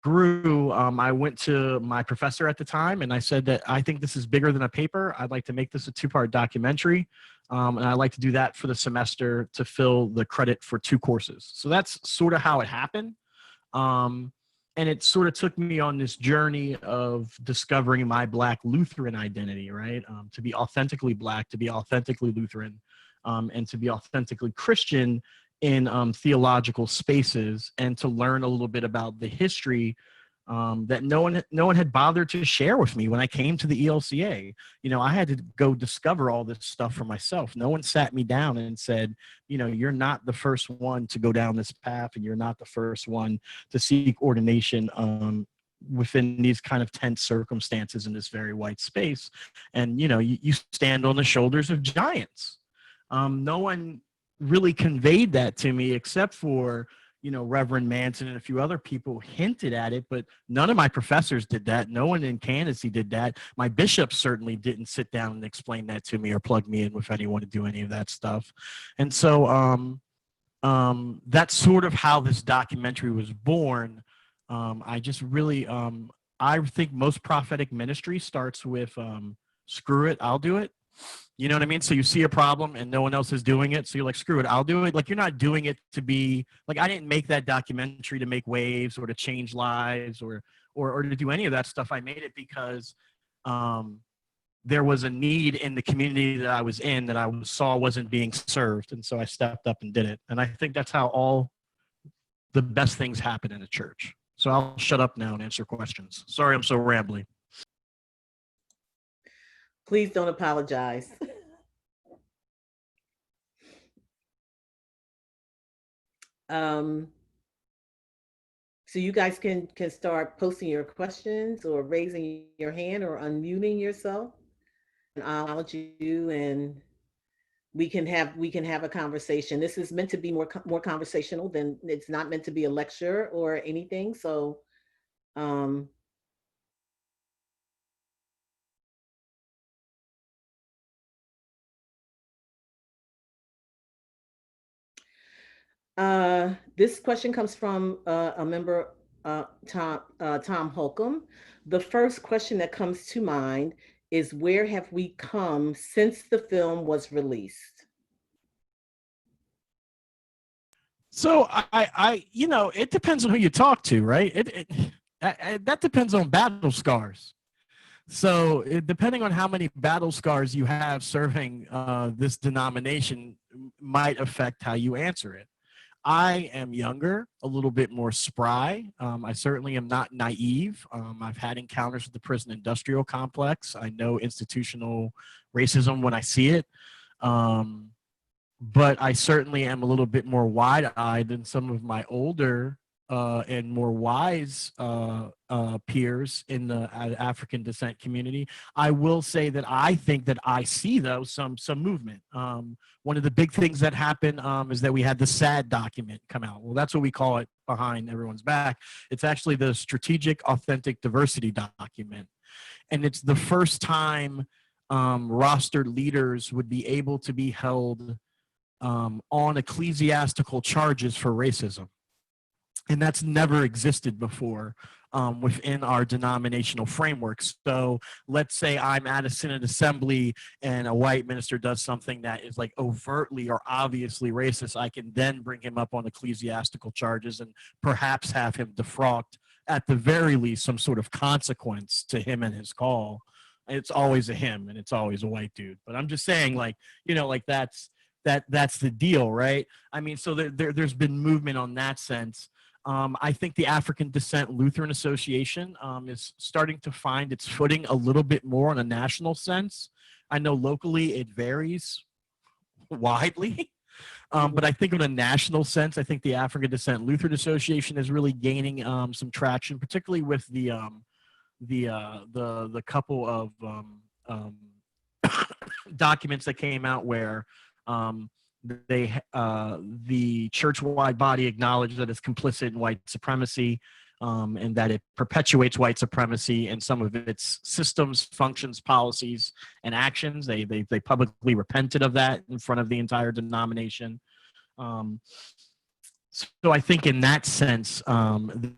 grew, I went to my professor at the time and I said that I think this is bigger than a paper. I'd like to make this a 2-part documentary. And I'd like to do that for the semester to fill the credit for 2 courses. So that's sort of how it happened. Um, and it sort of took me on this journey of discovering my Black Lutheran identity, right? To be authentically Black, to be authentically Lutheran, and to be authentically Christian in theological spaces, and to learn a little bit about the history that no one had bothered to share with me when I came to the ELCA. You know, I had to go discover all this stuff for myself. No one sat me down and said, you know, you're not the first one to go down this path, and you're not the first one to seek ordination within these kind of tense circumstances in this very white space. And, you know, you stand on the shoulders of giants. No one really conveyed that to me except for, you know, Reverend Manson and a few other people hinted at it, but none of my professors did that. No one in candidacy did that. My bishop certainly didn't sit down and explain that to me or plug me in with anyone to do any of that stuff. And so that's sort of how this documentary was born. I just really, I think most prophetic ministry starts with screw it, I'll do it. You know what I mean? So you see a problem and no one else is doing it. So you're like, screw it, I'll do it. Like, you're not doing it to be like, I didn't make that documentary to make waves or to change lives or to do any of that stuff. I made it because there was a need in the community that I was in that I saw wasn't being served. And so I stepped up and did it. And I think that's how all the best things happen in a church. So I'll shut up now and answer questions. Sorry, I'm so rambly. Please don't apologize. So you guys can start posting your questions or raising your hand or unmuting yourself, and I'll acknowledge you, and we can have a conversation. This is meant to be more conversational than, it's not meant to be a lecture or anything. So this question comes from a member, Tom Holcomb. The first question that comes to mind is, where have we come since the film was released? So I you know, it depends on who you talk to, right? That depends on battle scars. So depending on how many battle scars you have serving this denomination might affect how you answer it. I am younger, a little bit more spry. I certainly am not naive. I've had encounters with the prison industrial complex. I know institutional racism when I see it. But I certainly am a little bit more wide-eyed than some of my older and more wise peers in the African descent community. I will say that I think that I see, though, some movement. One of the big things that happened is that we had the SAD document come out. Well, that's what we call it behind everyone's back. It's actually the Strategic Authentic Diversity document. And it's the first time rostered leaders would be able to be held on ecclesiastical charges for racism. And that's never existed before within our denominational framework. So let's say I'm at a synod assembly and a white minister does something that is like overtly or obviously racist. I can then bring him up on ecclesiastical charges and perhaps have him defrocked, at the very least, some sort of consequence to him and his call. It's always a him and it's always a white dude. But I'm just saying, like, you know, like that's the deal, right? I mean, so there's been movement on that sense. I think the African Descent Lutheran Association is starting to find its footing a little bit more in a national sense. I know locally it varies widely, but I think in a national sense, I think the African Descent Lutheran Association is really gaining some traction, particularly with the couple of documents that came out where the church-wide body acknowledged that it's complicit in white supremacy, and that it perpetuates white supremacy in some of its systems, functions, policies, and actions. They publicly repented of that in front of the entire denomination. So I think in that sense,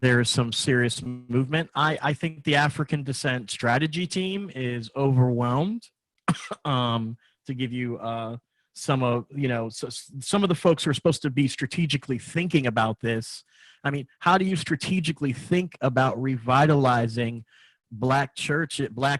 there's some serious movement. I think the African Descent Strategy Team is overwhelmed. To give you some of some of the folks who are supposed to be strategically thinking about this. I mean, how do you strategically think about revitalizing Black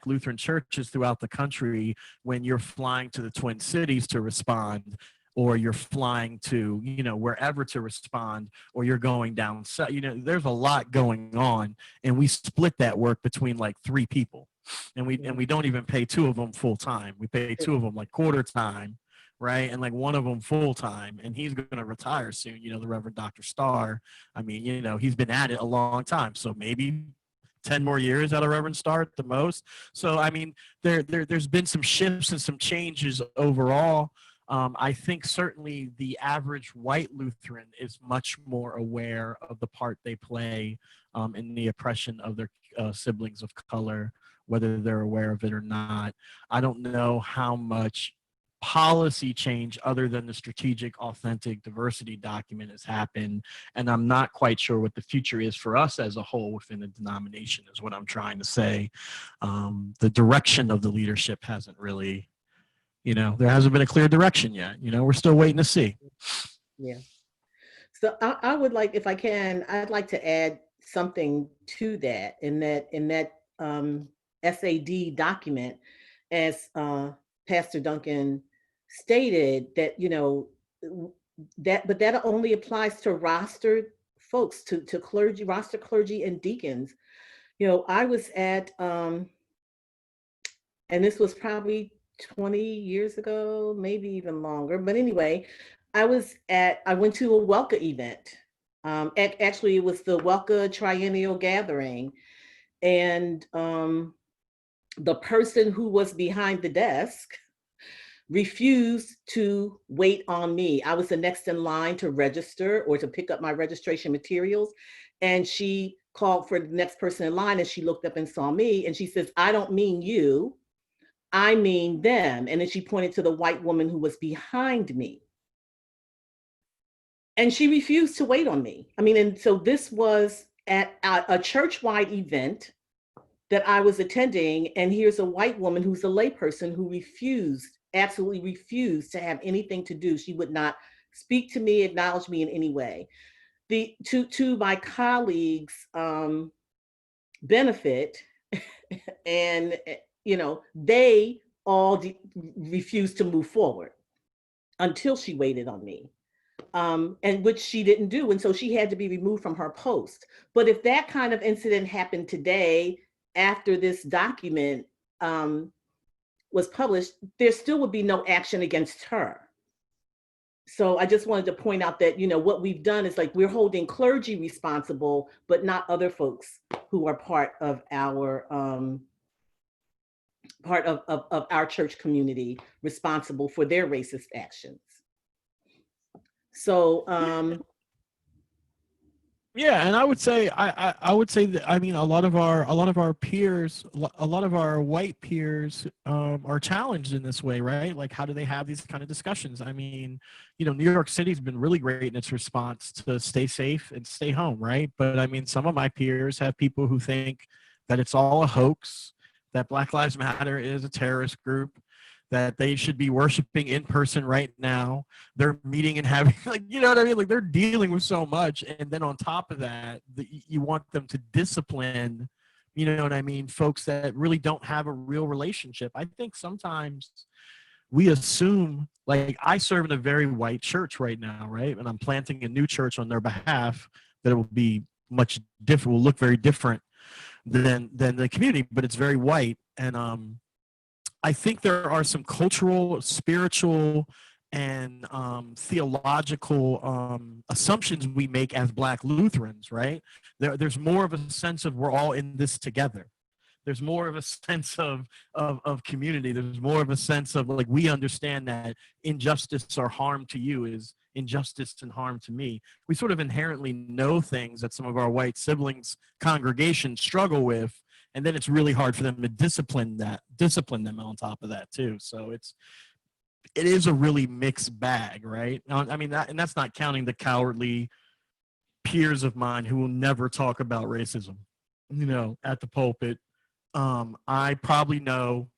Lutheran churches throughout the country when you're flying to the Twin Cities to respond, or you're flying to wherever to respond, or you're going down south? There's a lot going on, and we split that work between like 3 people, and we don't even pay 2 of them full time. We pay 2 of them like quarter time, right? And like one of them full time, and he's going to retire soon. The Reverend Dr. Starr. I mean, he's been at it a long time, so maybe 10 more years out of Reverend Starr at the most. So I mean, there's been some shifts and some changes overall. I think certainly the average white Lutheran is much more aware of the part they play in the oppression of their siblings of color, whether they're aware of it or not. I don't know how much policy change other than the strategic authentic diversity document has happened, and I'm not quite sure what the future is for us as a whole within the denomination, is what I'm trying to say. The direction of the leadership hasn't really, there hasn't been a clear direction yet. We're still waiting to see. Yeah. So I would like, if I can, I'd like to add something to that, in that SAD document, as Pastor Duncan stated, that but that only applies to rostered folks, to clergy, roster clergy and deacons. I was at and this was probably 20 years ago, maybe even longer, but anyway, I went to a WELCA event. Actually, it was the WELCA Triennial Gathering, and the person who was behind the desk refused to wait on me. I was the next in line to register or to pick up my registration materials. And she called for the next person in line, and she looked up and saw me, and she says, "I don't mean you, I mean them." And then she pointed to the white woman who was behind me. And she refused to wait on me. I mean, and so this was at a church-wide event that I was attending, and here's a white woman who's a layperson who absolutely refused to have anything to do. She would not speak to me, acknowledge me in any way. To my colleagues' benefit, and they all refused to move forward until she waited on me. And which she didn't do. And so she had to be removed from her post. But if that kind of incident happened today, after this document was published, there still would be no action against her. So I just wanted to point out that, what we've done is, like, we're holding clergy responsible, but not other folks who are part of our our church community responsible for their racist actions. So yeah, and I would say I would say that, I mean, a lot of our peers, a lot of our white peers are challenged in this way, right? Like, how do they have these kind of discussions? I mean, New York City's been really great in its response to stay safe and stay home, right? But I mean, some of my peers have people who think that it's all a hoax, that Black Lives Matter is a terrorist group, that they should be worshiping in person right now. They're meeting and having, like, you know what I mean? Like, they're dealing with so much. And then on top of that, you want them to discipline, you know what I mean, folks that really don't have a real relationship. I think sometimes we assume, like, I serve in a very white church right now, right? And I'm planting a new church on their behalf that will be much different, will look very different than the community, but it's very white. And I think there are some cultural, spiritual, and theological assumptions we make as Black Lutherans, right? There's more of a sense of we're all in this together. There's more of a sense of community. There's more of a sense of, like, we understand that injustice or harm to you is injustice and harm to me. We sort of inherently know things that some of our white siblings, congregations struggle with, and then it's really hard for them to discipline them on top of that too. So it is a really mixed bag, right? I mean, and that's not counting the cowardly peers of mine who will never talk about racism, you know, at the pulpit. I probably know,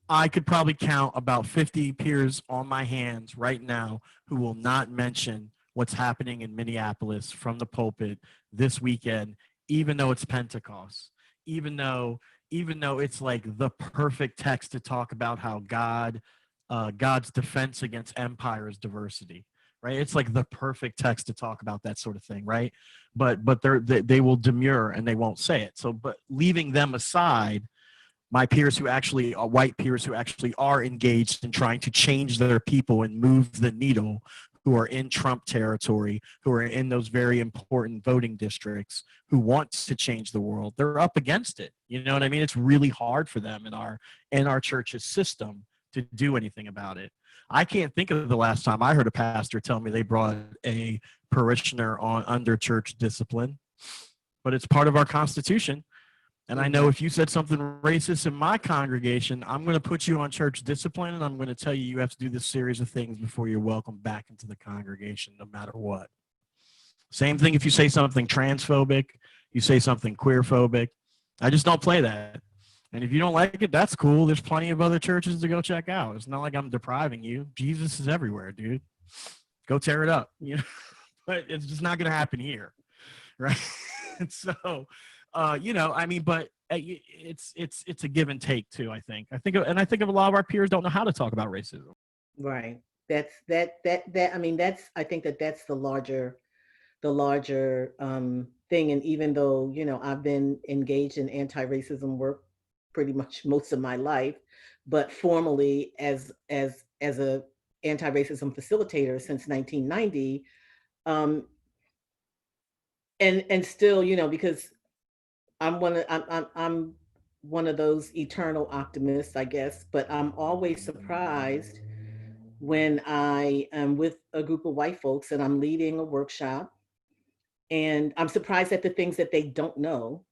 I could probably count about 50 peers on my hands right now who will not mention what's happening in Minneapolis from the pulpit this weekend, even though it's Pentecost, even though it's like the perfect text to talk about how God's defense against empire is diversity, right? It's like the perfect text to talk about that sort of thing, right? But they will demur and they won't say it. So, but leaving them aside, my peers who actually are white peers who actually are engaged in trying to change their people and move the needle, who are in Trump territory, who are in those very important voting districts, who want to change the world, they're up against it. You know what I mean? It's really hard for them in our church's system to do anything about it. I can't think of the last time I heard a pastor tell me they brought a parishioner on under church discipline, but it's part of our Constitution. And I know if you said something racist in my congregation, I'm going to put you on church discipline, and I'm going to tell you have to do this series of things before you're welcome back into the congregation, no matter what. Same thing if you say something transphobic, you say something queerphobic. I just don't play that. And if you don't like it, that's cool. There's plenty of other churches to go check out. It's not like I'm depriving you. Jesus is everywhere, dude. Go tear it up. You know, but it's just not going to happen here, right? And so, you know, I mean, but it's a give and take too. I think I think of a lot of our peers don't know how to talk about racism. Right. That's I mean, I think that's the larger thing. And even though, you know, I've been engaged in anti-racism work pretty much most of my life, but formally as a anti-racism facilitator since 1990, and still, you know, because I'm one of those eternal optimists, I guess, but I'm always surprised when I am with a group of white folks and I'm leading a workshop, and I'm surprised at the things that they don't know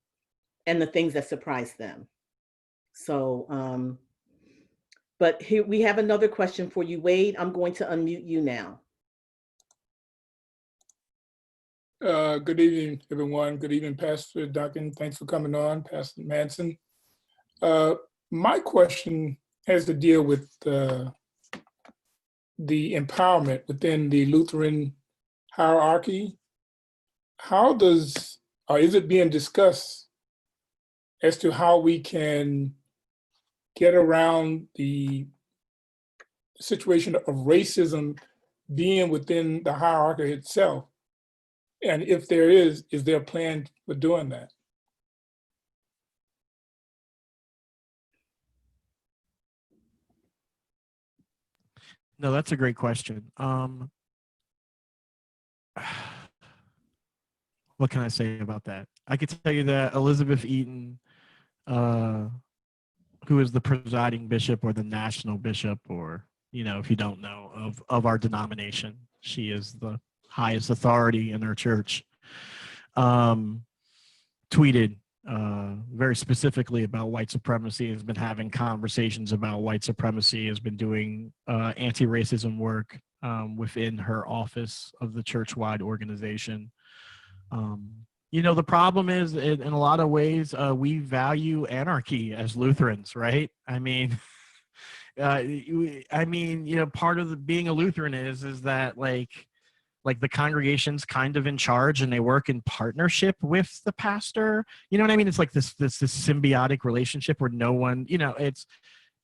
and the things that surprise them. So, but here we have another question for you, Wade. I'm going to unmute you now. Good evening, everyone. Good evening, Pastor Duncan. Thanks for coming on, Pastor Manson. My question has to deal with the empowerment within the Lutheran hierarchy. How does, or is it being discussed as to how we can get around the situation of racism being within the hierarchy itself? And if there is there a plan for doing that? No, that's a great question. What can I say about that? I could tell you that Elizabeth Eaton, who is the presiding bishop or the national bishop, or, you know, if you don't know, of our denomination, she is the highest authority in our church, tweeted very specifically about white supremacy, has been having conversations about white supremacy, has been doing anti-racism work within her office of the church-wide organization. You know, the problem is, in a lot of ways, we value anarchy as Lutherans, right? I mean, you know, part of being a Lutheran is that like the congregation's kind of in charge and they work in partnership with the pastor. You know what I mean? It's like this symbiotic relationship where no one, you know,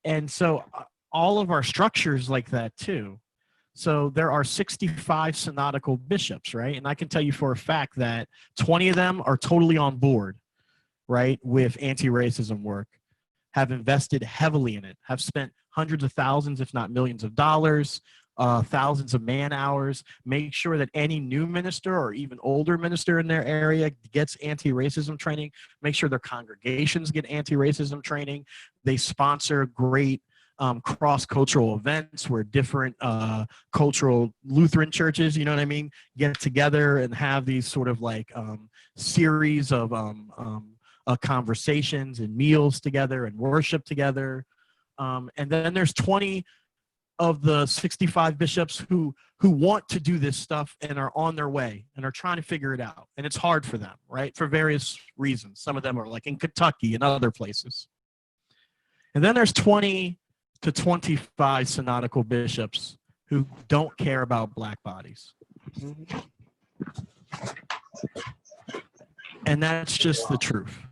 and so all of our structures like that too. So there are 65 synodical bishops, right? And I can tell you for a fact that 20 of them are totally on board, right, with anti-racism work, have invested heavily in it, have spent hundreds of thousands, if not millions of dollars, thousands of man hours, make sure that any new minister or even older minister in their area gets anti-racism training, make sure their congregations get anti-racism training. They sponsor great cross-cultural events where different cultural Lutheran churches, you know what I mean, get together and have these sort of like series of conversations and meals together and worship together. And then there's 20 of the 65 bishops who want to do this stuff and are on their way and are trying to figure it out. And it's hard for them, right? For various reasons. Some of them are like in Kentucky and other places. And then there's 20 to 25 synodical bishops who don't care about black bodies. Mhm. And that's just the truth.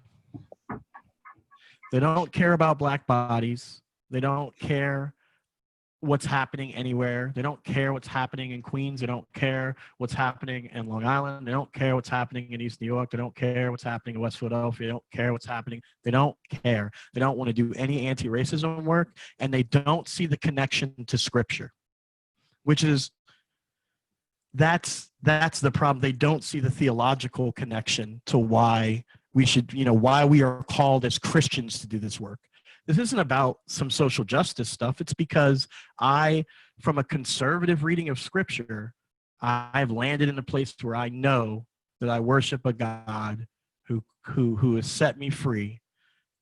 They don't care about black bodies. They don't care what's happening anywhere. They don't care what's happening in Queens. They don't care what's happening in Long Island. They don't care what's happening in East New York. They don't care what's happening in West Philadelphia. They don't care what's happening. They don't care. They don't want to do any anti-racism work, and they don't see the connection to Scripture, which is that's the problem. They don't see the theological connection to why we should, why we are called as Christians to do this work. This isn't about some social justice stuff. It's because from a conservative reading of Scripture, I've landed in a place where I know that I worship a God who has set me free.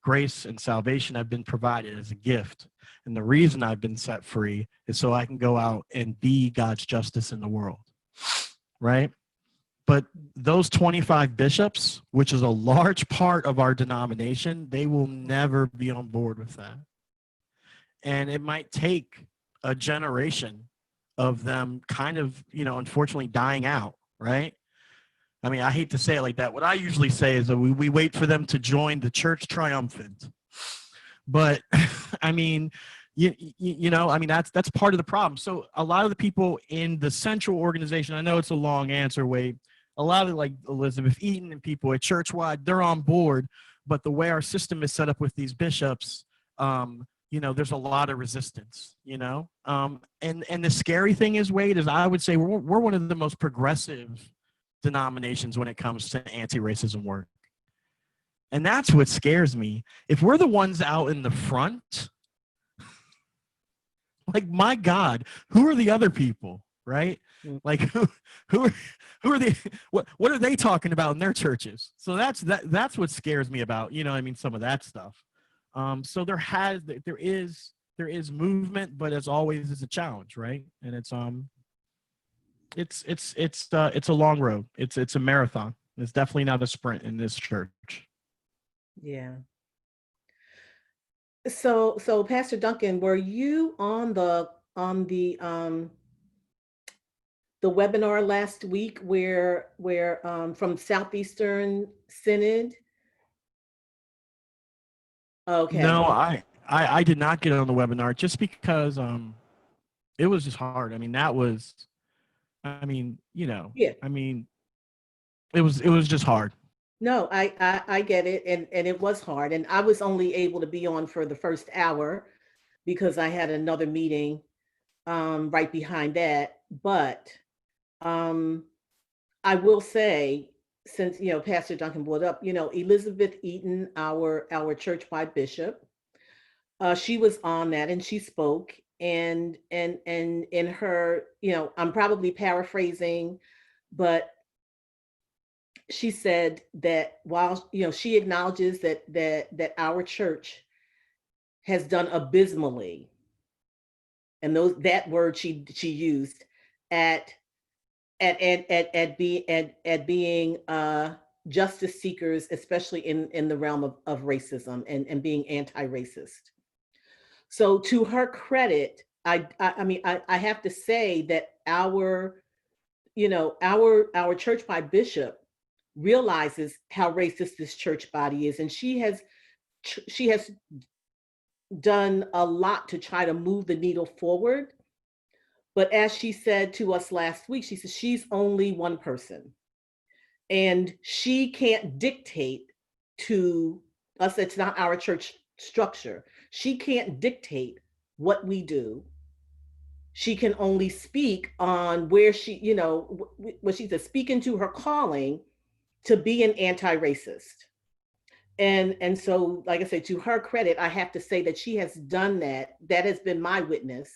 Grace and salvation have been provided as a gift. And the reason I've been set free is so I can go out and be God's justice in the world, right? But those 25 bishops, which is a large part of our denomination, they will never be on board with that. And it might take a generation of them kind of, unfortunately dying out, right? I mean, I hate to say it like that. What I usually say is that we wait for them to join the church triumphant. But I mean, that's part of the problem. So a lot of the people in the central organization, I know it's a long answer, Wade, a lot of like Elizabeth Eaton and people at Churchwide, they're on board. But the way our system is set up with these bishops, there's a lot of resistance, and the scary thing is, Wade, is I would say we're one of the most progressive denominations when it comes to anti-racism work. And that's what scares me. If we're the ones out in the front, like, my God, who are the other people, right? Like, who are they? What are they talking about in their churches? So that's what scares me about, some of that stuff. So there is movement, but as always, it's a challenge, right? And it's a long road. It's a marathon. It's definitely not a sprint in this church. Yeah. So Pastor Duncan, were you on the webinar last week where from Southeastern Synod? Okay. No, I did not get on the webinar just because it was just hard. I mean, it was just hard. No, I get it, and it was hard, and I was only able to be on for the first hour because I had another meeting right behind that. But I will say, since Pastor Duncan brought up, Elizabeth Eaton, our church-wide bishop, she was on that and she spoke, and in her, I'm probably paraphrasing, but she said that while she acknowledges that our church has done abysmally, and that word she used at being justice seekers, especially in the realm of racism and being anti-racist. So to her credit, I have to say that our church-wide bishop realizes how racist this church body is, and she has done a lot to try to move the needle forward. But as she said to us last week, she said she's only one person, and she can't dictate to us. It's not our church structure. She can't dictate what we do. She can only speak on where she, what she said, speaking to her calling to be an anti-racist. And so, like I said, to her credit, I have to say that she has done that. That has been my witness,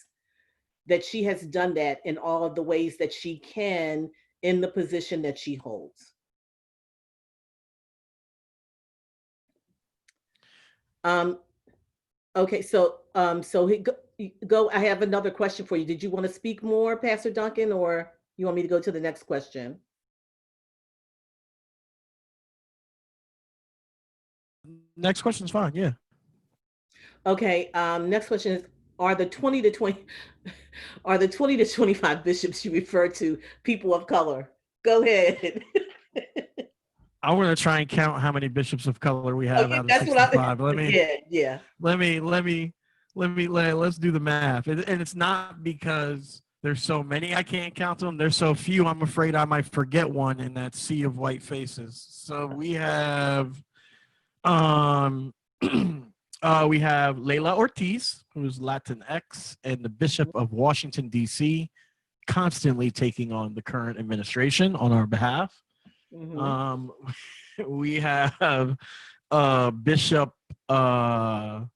that she has done that in all of the ways that she can in the position that she holds. Okay, so go. I have another question for you. Did you want to speak more, Pastor Duncan, or you want me to go to the next question? Next question's fine. Yeah. Okay. Next question is: Are the 20 to 20 are the 20 to 25 bishops you refer to people of color? Go ahead. I want to try and count how many bishops of color we have Okay, out of that's what I. 65. Yeah. Let's do the math. And it's not because there's so many I can't count them. There's so few I'm afraid I might forget one in that sea of white faces. So we have we have Leila Ortiz, who's Latinx and the Bishop of Washington, D.C., constantly taking on the current administration on our behalf. Mhm. We have Bishop Pat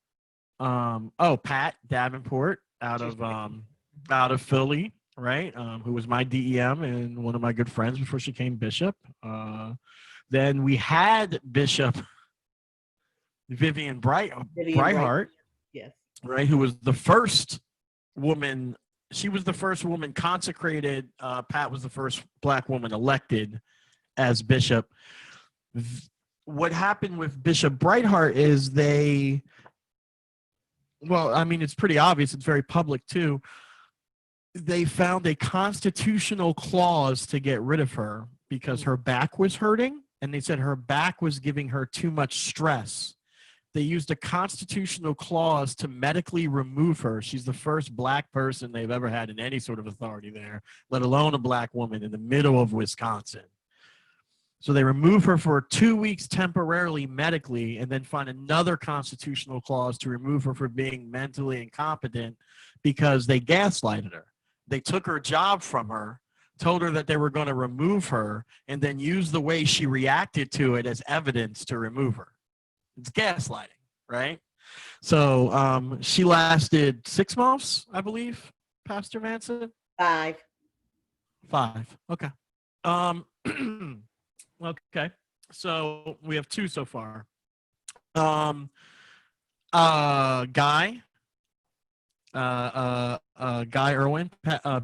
Davenport out of Philly, right? Who was my DEM and one of my good friends before she came bishop. Then we had Bishop Vivian Vivian Bright. Brightheart, Yes. right? Who was the first woman. She was the first woman consecrated. Pat was the first Black woman elected as bishop. What happened with Bishop Brightheart is it's pretty obvious. It's very public too. They found a constitutional clause to get rid of her because her back was hurting, and they said her back was giving her too much stress. They used a constitutional clause to medically remove her. She's the first Black person they've ever had in any sort of authority there, let alone a Black woman in the middle of Wisconsin. So they remove her for 2 weeks temporarily medically, and then find another constitutional clause to remove her for being mentally incompetent because they gaslighted her. They took her job from her, told her that they were going to remove her, and then used the way she reacted to it as evidence to remove her. It's gaslighting, right? So she lasted 6 months, I believe, Pastor Manson? 5. 5. Okay. Okay. So we have 2 so far. Guy Irwin,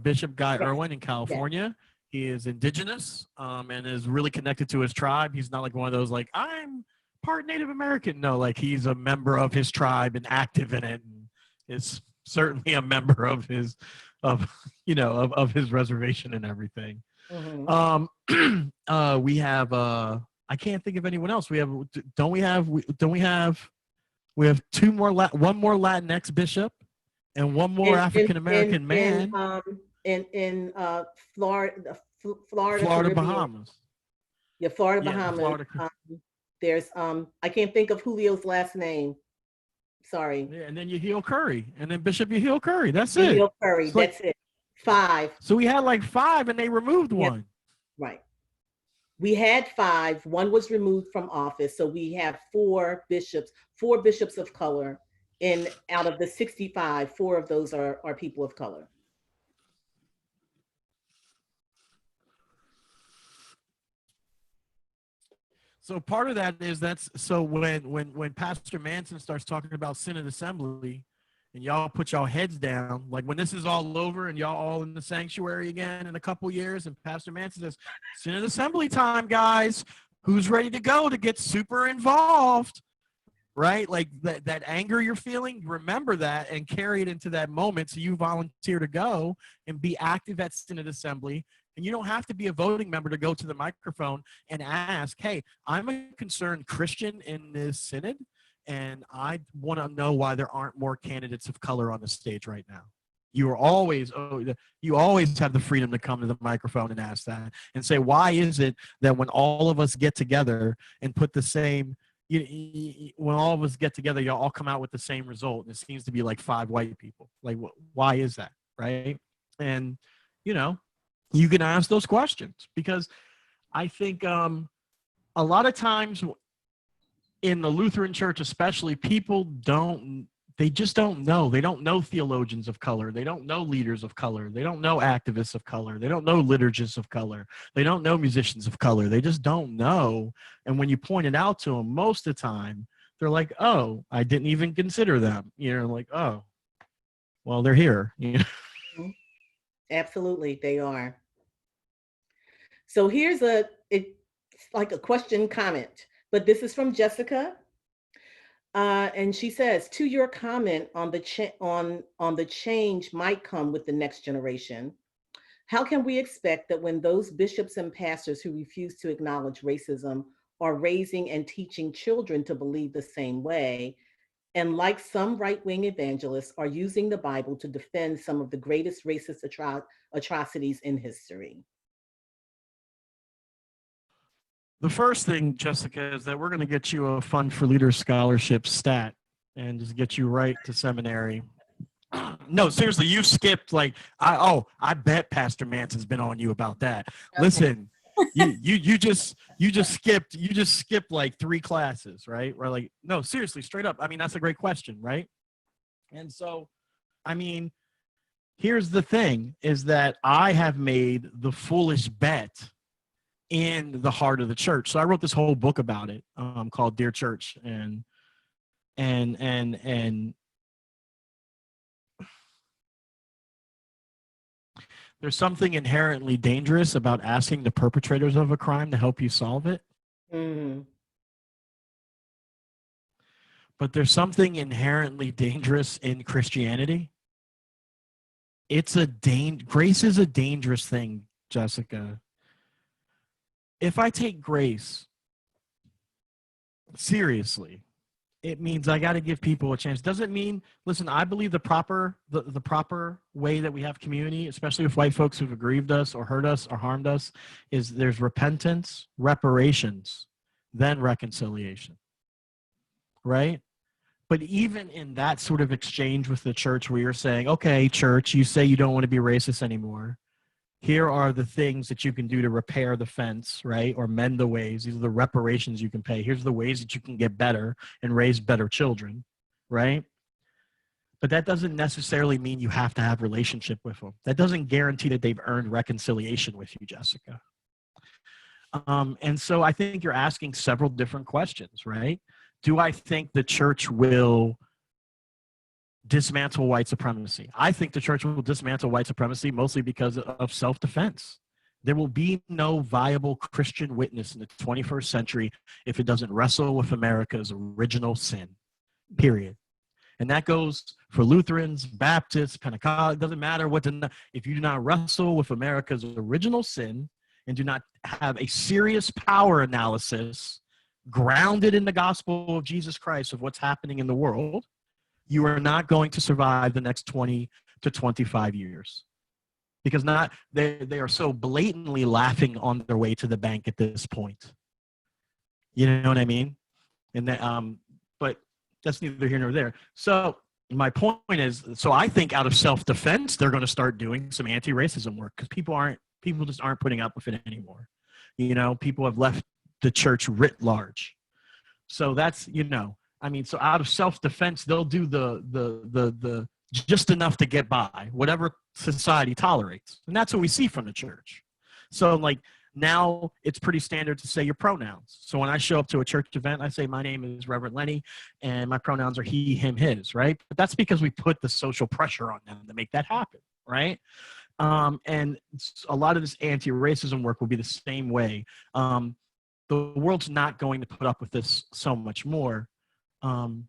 Bishop Guy Irwin in California. He is indigenous and is really connected to his tribe. He's not like one of those like, I'm part Native American. No, like he's a member of his tribe and active in it, and is certainly a member of his of his reservation and everything. Mhm. We have I can't think of anyone else. We have 2 more one more Latinx bishop and one more African American man. In Florida, Florida, Florida, Caribbean. Bahamas. Yeah, Florida, Yeah, Bahamas. Florida. There's I can't think of Julio's last name. Sorry. Yeah, and then Yahil Curry, and then Bishop Yahil Curry. That's it. Yahil Curry. It's like- That's it. 5. So we had like 5, and they removed one. Right. We had 5. One was removed from office, so we have 4 bishops of color. And out of the 65, 4 of those are people of color. So part of that is so when Pastor Manson starts talking about Synod Assembly, and y'all put y'all heads down, like when this is all over and y'all all in the sanctuary again in a couple years, and Pastor Manson says, Synod Assembly time, guys, who's ready to go to get super involved, right? Like that anger you're feeling, remember that and carry it into that moment. So you volunteer to go and be active at Synod Assembly. And you don't have to be a voting member to go to the microphone and ask, hey, I'm a concerned Christian in this synod, and I want to know why there aren't more candidates of color on the stage right now. You always have the freedom to come to the microphone and ask that and say, why is it that when all of us get together and put the same, when all of us get together, y'all all come out with the same result, and it seems to be like 5 white people. Like, why is that, right? And, you can ask those questions, because I think a lot of times in the Lutheran Church, especially, people just don't know. They don't know theologians of color. They don't know leaders of color. They don't know activists of color. They don't know liturgists of color. They don't know musicians of color. They just don't know. And when you point it out to them, most of the time, they're like, oh, I didn't even consider them. Like, oh, well, they're here. You know? Mhm. Absolutely, they are. So it's like a question comment, but this is from Jessica. And she says, to your comment on on the change might come with the next generation, how can we expect that when those bishops and pastors who refuse to acknowledge racism are raising and teaching children to believe the same way, and like some right-wing evangelists are using the Bible to defend some of the greatest racist atrocities in history? The first thing, Jessica, is that we're going to get you a Fund for Leaders scholarship stat and just get you right to seminary. No, seriously, you skipped I bet Pastor Manson's been on you about that. Okay. Listen, you just skipped like 3 classes, right? Or like, no, seriously, straight up. I mean, that's a great question, right? And so, I mean, here's the thing is that I have made the foolish bet in the heart of the church. So I wrote this whole book about it, called Dear Church, and there's something inherently dangerous about asking the perpetrators of a crime to help you solve it. Mm-hmm. But there's something inherently dangerous in Christianity. Grace is a dangerous thing, Jessica. If I take grace seriously, it means I got to give people a chance. Doesn't mean, listen, I believe the proper way that we have community, especially with white folks who've aggrieved us or hurt us or harmed us, is there's repentance, reparations, then reconciliation, right? But even in that sort of exchange with the church where you're saying, okay, church, you say you don't want to be racist anymore. Here are the things that you can do to repair the fence, right? Or mend the ways. These are the reparations you can pay. Here's the ways that you can get better and raise better children, right? But that doesn't necessarily mean you have to have relationship with them. That doesn't guarantee that they've earned reconciliation with you, Jessica. And so I think you're asking several different questions, right? Do I think the church will dismantle white supremacy? I think the church will dismantle white supremacy mostly because of self-defense. There will be no viable Christian witness in the 21st century if it doesn't wrestle with America's original sin, period. And that goes for Lutherans, Baptists, Pentecostals, it doesn't matter what, if you do not wrestle with America's original sin and do not have a serious power analysis grounded in the gospel of Jesus Christ of what's happening in the world, you are not going to survive the next 20 to 25 years. Because they are so blatantly laughing on their way to the bank at this point. You know what I mean? And that, but that's neither here nor there. So my point is, so I think out of self-defense, they're going to start doing some anti-racism work because people just aren't putting up with it anymore. You know, people have left the church writ large. So that's, I mean, so out of self-defense, they'll do the just enough to get by, whatever society tolerates. And that's what we see from the church. So like now it's pretty standard to say your pronouns. So when I show up to a church event, I say, my name is Reverend Lenny and my pronouns are he, him, his, right? But that's because we put the social pressure on them to make that happen, right? And a lot of this anti-racism work will be the same way. The world's not going to put up with this so much more. So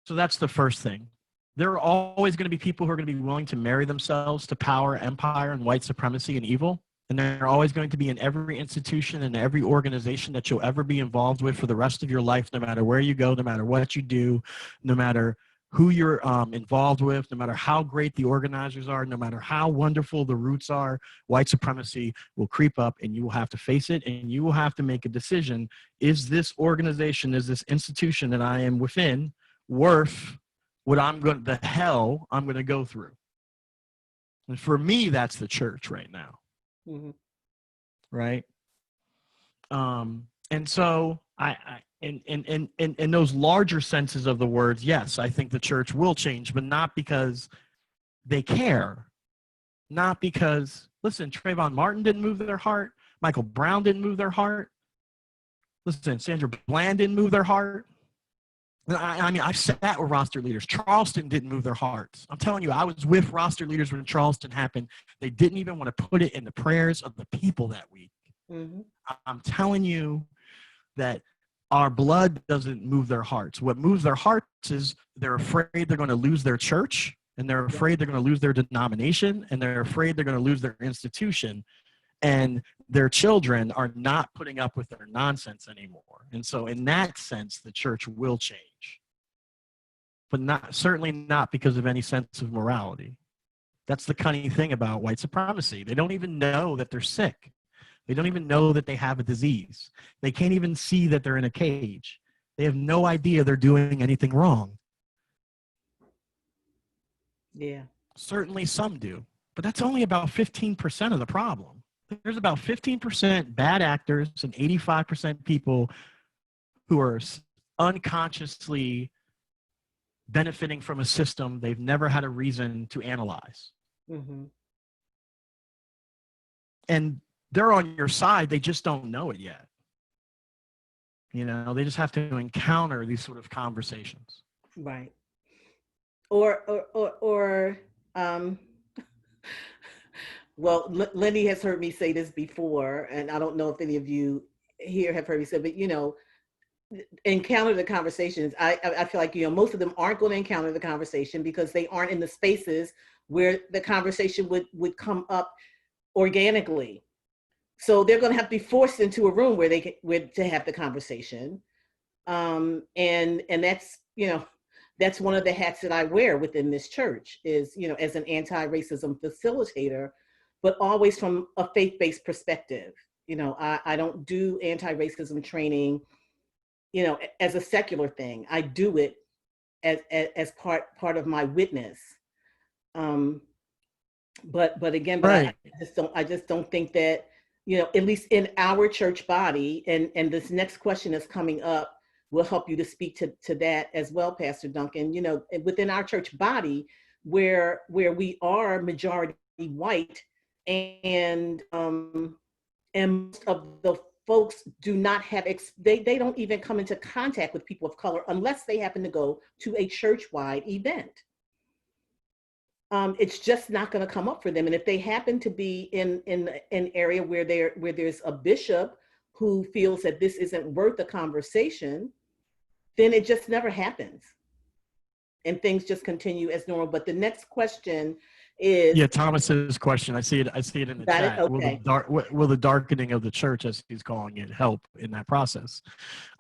that's the first thing. There are always going to be people who are going to be willing to marry themselves to power, empire, and white supremacy and evil. And they're always going to be in every institution and every organization that you'll ever be involved with for the rest of your life, no matter where you go, no matter what you do, no matter who you're involved with, no matter how great the organizers are, no matter how wonderful the roots are, white supremacy will creep up and you will have to face it and you will have to make a decision. Is this organization, is this institution that I am within worth the hell I'm going to go through? And for me, that's the church right now. Mm-hmm. Right. And so in those larger senses of the words, yes, I think the church will change, but not because they care. Not because, listen, Trayvon Martin didn't move their heart. Michael Brown didn't move their heart. Listen, Sandra Bland didn't move their heart. I mean, I've sat with roster leaders. Charleston didn't move their hearts. I'm telling you, I was with roster leaders when Charleston happened. They didn't even want to put it in the prayers of the people that week. Mm-hmm. I'm telling you that our blood doesn't move their hearts. What moves their hearts is they're afraid they're going to lose their church, and they're afraid they're going to lose their denomination, and they're afraid they're going to lose their institution. And their children are not putting up with their nonsense anymore. And so in that sense, the church will change, but certainly not because of any sense of morality. That's the cunning thing about white supremacy. They don't even know that they're sick. They don't even know that they have a disease. They can't even see that they're in a cage. They have no idea they're doing anything wrong. Yeah. Certainly some do, but that's only about 15% of the problem. There's about 15% bad actors and 85% people who are unconsciously benefiting from a system they've never had a reason to analyze. Mm-hmm. And they're on your side, they just don't know it yet. You know, they just have to encounter these sort of conversations. Right. Or well, Lenny has heard me say this before, and I don't know if any of you here have heard me say, but encounter the conversations. I feel like, most of them aren't going to encounter the conversation because they aren't in the spaces where the conversation would come up organically. So they're going to have to be forced into a room where to have the conversation. And that's, that's one of the hats that I wear within this church is, as an anti-racism facilitator, but always from a faith-based perspective. I don't do anti-racism training, as a secular thing. I do it as part of my witness. But again, right. I just don't think that, at least in our church body, and this next question is coming up will help you to speak to that as well, Pastor Duncan. Within our church body, where we are majority white, and most of the folks do not have, they don't even come into contact with people of color unless they happen to go to a church-wide event. It's just not going to come up for them. And if they happen to be in an area where there's a bishop who feels that this isn't worth the conversation, then it just never happens. And things just continue as normal. But the next question is... Yeah, Thomas's question. I see it in the chat. Okay. Will the darkening of the church, as he's calling it, help in that process?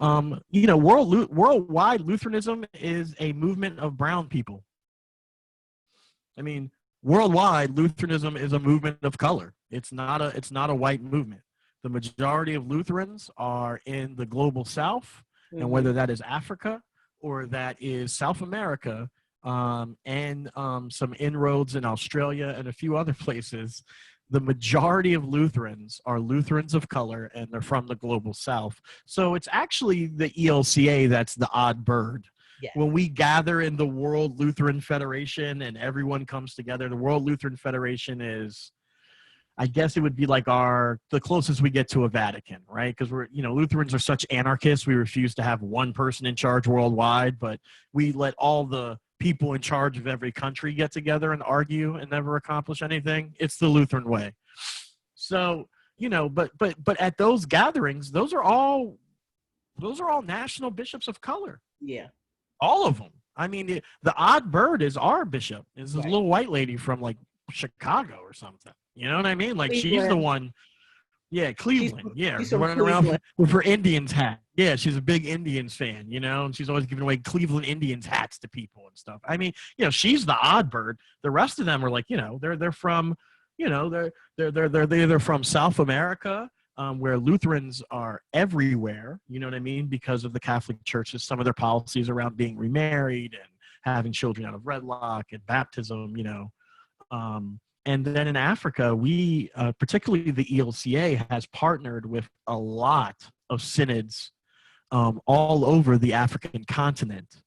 Worldwide Lutheranism is a movement of brown people. I mean, worldwide Lutheranism is a movement of color. It's not a white movement. The majority of Lutherans are in the global South, and whether that is Africa or that is South America, and some inroads in Australia and a few other places, the majority of Lutherans are Lutherans of color, and they're from the global South. So it's actually the ELCA that's the odd bird. Yes. When we gather in the World Lutheran Federation and everyone comes together, the World Lutheran Federation is, I guess it would be like the closest we get to a Vatican, right? Because Lutherans are such anarchists. We refuse to have one person in charge worldwide, but we let all the people in charge of every country get together and argue and never accomplish anything. It's the Lutheran way. So, but at those gatherings, those are all national bishops of color. Yeah. All of them. I mean, the odd bird is our bishop. Is this little white lady from like Chicago or something. You know what I mean? Like Cleveland. She's the one. Yeah, Cleveland. She's running around with her Indians hat. Yeah, she's a big Indians fan, and she's always giving away Cleveland Indians hats to people and stuff. I mean, she's the odd bird. The rest of them are like, they're from, they're either from South America, where Lutherans are everywhere, you know what I mean, because of the Catholic Church's, some of their policies around being remarried and having children out of wedlock and baptism, and then in Africa, we, particularly the ELCA, has partnered with a lot of synods all over the African continent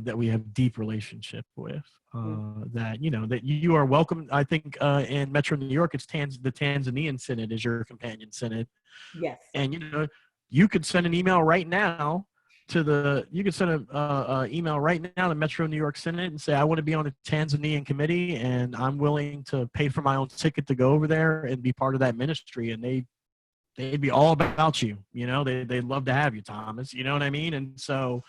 that we have deep relationship with. That you are welcome. I think in Metro New York, it's the Tanzanian Synod is your companion synod. Yes. And you could send an email right now you can send a email right now to Metro New York Senate and say, I want to be on the Tanzanian committee and I'm willing to pay for my own ticket to go over there and be part of that ministry. And they'd be all about you. You know, they'd love to have you, Thomas. You know what I mean? And so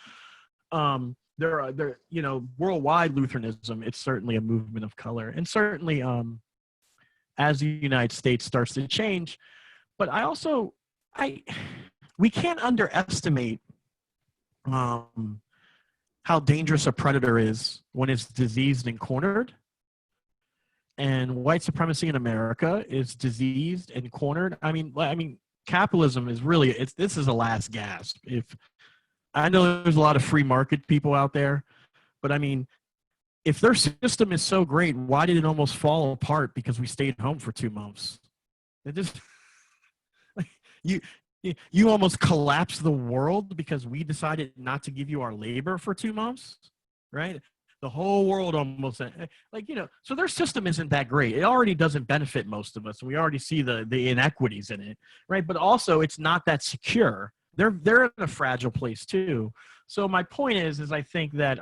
there, you know, worldwide Lutheranism, it's certainly a movement of color. And certainly as the United States starts to change, but we can't underestimate how dangerous a predator is when it's diseased and cornered. And white supremacy in America is diseased and cornered. I mean, capitalism is really, this is a last gasp. If I know there's a lot of free market people out there, but I mean, if their system is so great, why did it almost fall apart because we stayed home for 2 months? It just, you almost collapsed the world because we decided not to give you our labor for 2 months, right? The whole world almost, like, you know, so their system isn't that great. It already doesn't benefit most of us. We already see the inequities in it, right? But also it's not that secure. They're in a fragile place too. So my point is I think that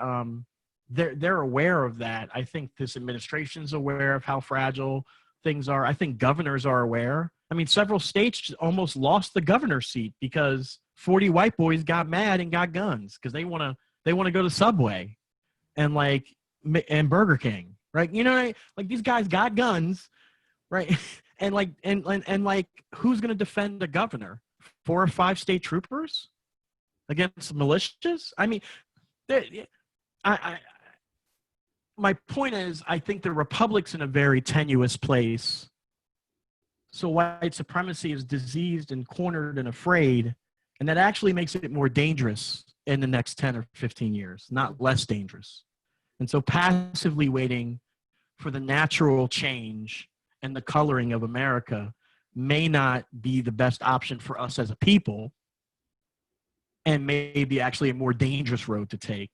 they're aware of that. I think this administration's aware of how fragile things are. I think governors are aware. I mean, several states almost lost the governor's seat because 40 white boys got mad and got guns because they want to go to Subway and Burger King, right? You know, like these guys got guns, right? And like who's going to defend the governor? 4 or 5 state troopers against militias? I mean, my point is, I think the republic's in a very tenuous place. So white supremacy is diseased and cornered and afraid, and that actually makes it more dangerous in the next 10 or 15 years, not less dangerous. And so passively waiting for the natural change and the coloring of America may not be the best option for us as a people, and may be actually a more dangerous road to take,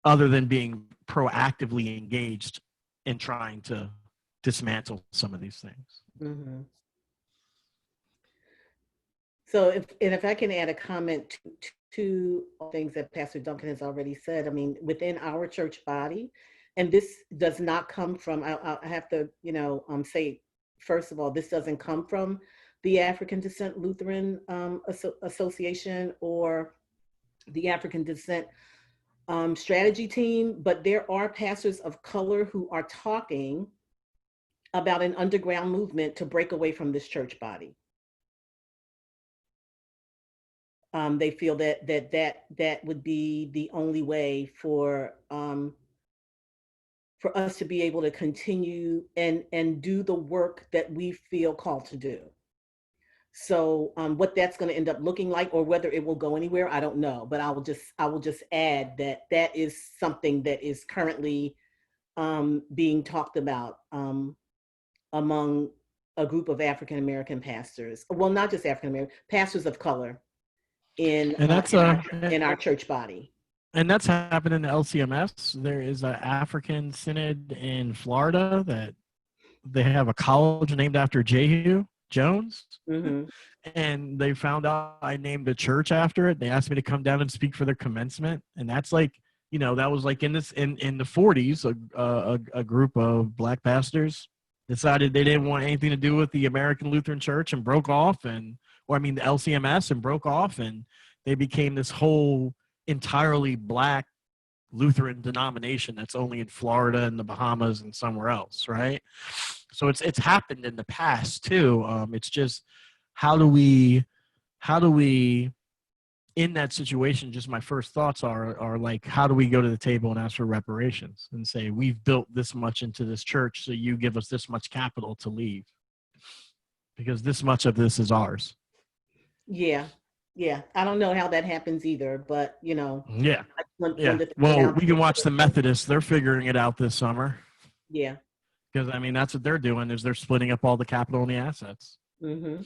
other than being proactively engaged in trying to dismantle some of these things. Mm-hmm. So if I can add a comment to things that Pastor Duncan has already said, I mean, within our church body, and this does not come from, I have to, you know, say, first of all, this doesn't come from the African Descent Lutheran Association or the African Descent strategy team, but there are pastors of color who are talking about an underground movement to break away from this church body. They feel that would be the only way for us to be able to continue and do the work that we feel called to do. So what that's going to end up looking like, or whether it will go anywhere, I don't know. But I will just add that is something that is currently being talked about among a group of African American pastors. Well, not just African American, pastors of color in our church body. And that's happened in the LCMS. There is an African synod in Florida that they have a college named after Jehu Jones. Mm-hmm. And they found out I named a church after it. They asked me to come down and speak for their commencement. And that's like, you know, that was like in the 40s, a group of black pastors decided they didn't want anything to do with the American Lutheran Church and broke off, the LCMS, and broke off, and they became this whole entirely black Lutheran denomination that's only in Florida and the Bahamas and somewhere else, right? So it's happened in the past too. It's just how do we in that situation, just my first thoughts are like, how do we go to the table and ask for reparations and say, we've built this much into this church, so you give us this much capital to leave, because this much of this is ours. Yeah. I don't know how that happens either, but you know. Yeah. Well, we can watch the Methodists. They're figuring it out this summer. Yeah. Because I mean, that's what they're doing, is they're splitting up all the capital and the assets. Mm-hmm.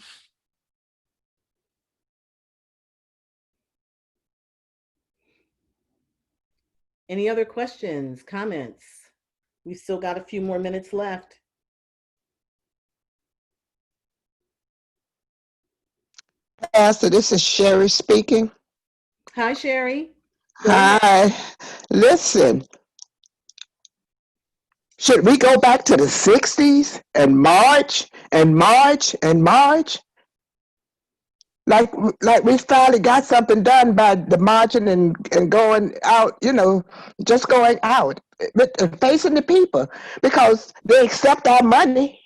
Any other questions, comments? We've still got a few more minutes left. Pastor, this is Sherry speaking. Hi, Sherry. Go ahead. Hi. Listen, should we go back to the 60s and march and march and march? Like, like we finally got something done by the marching and going out, just going out, facing the people because they accept our money.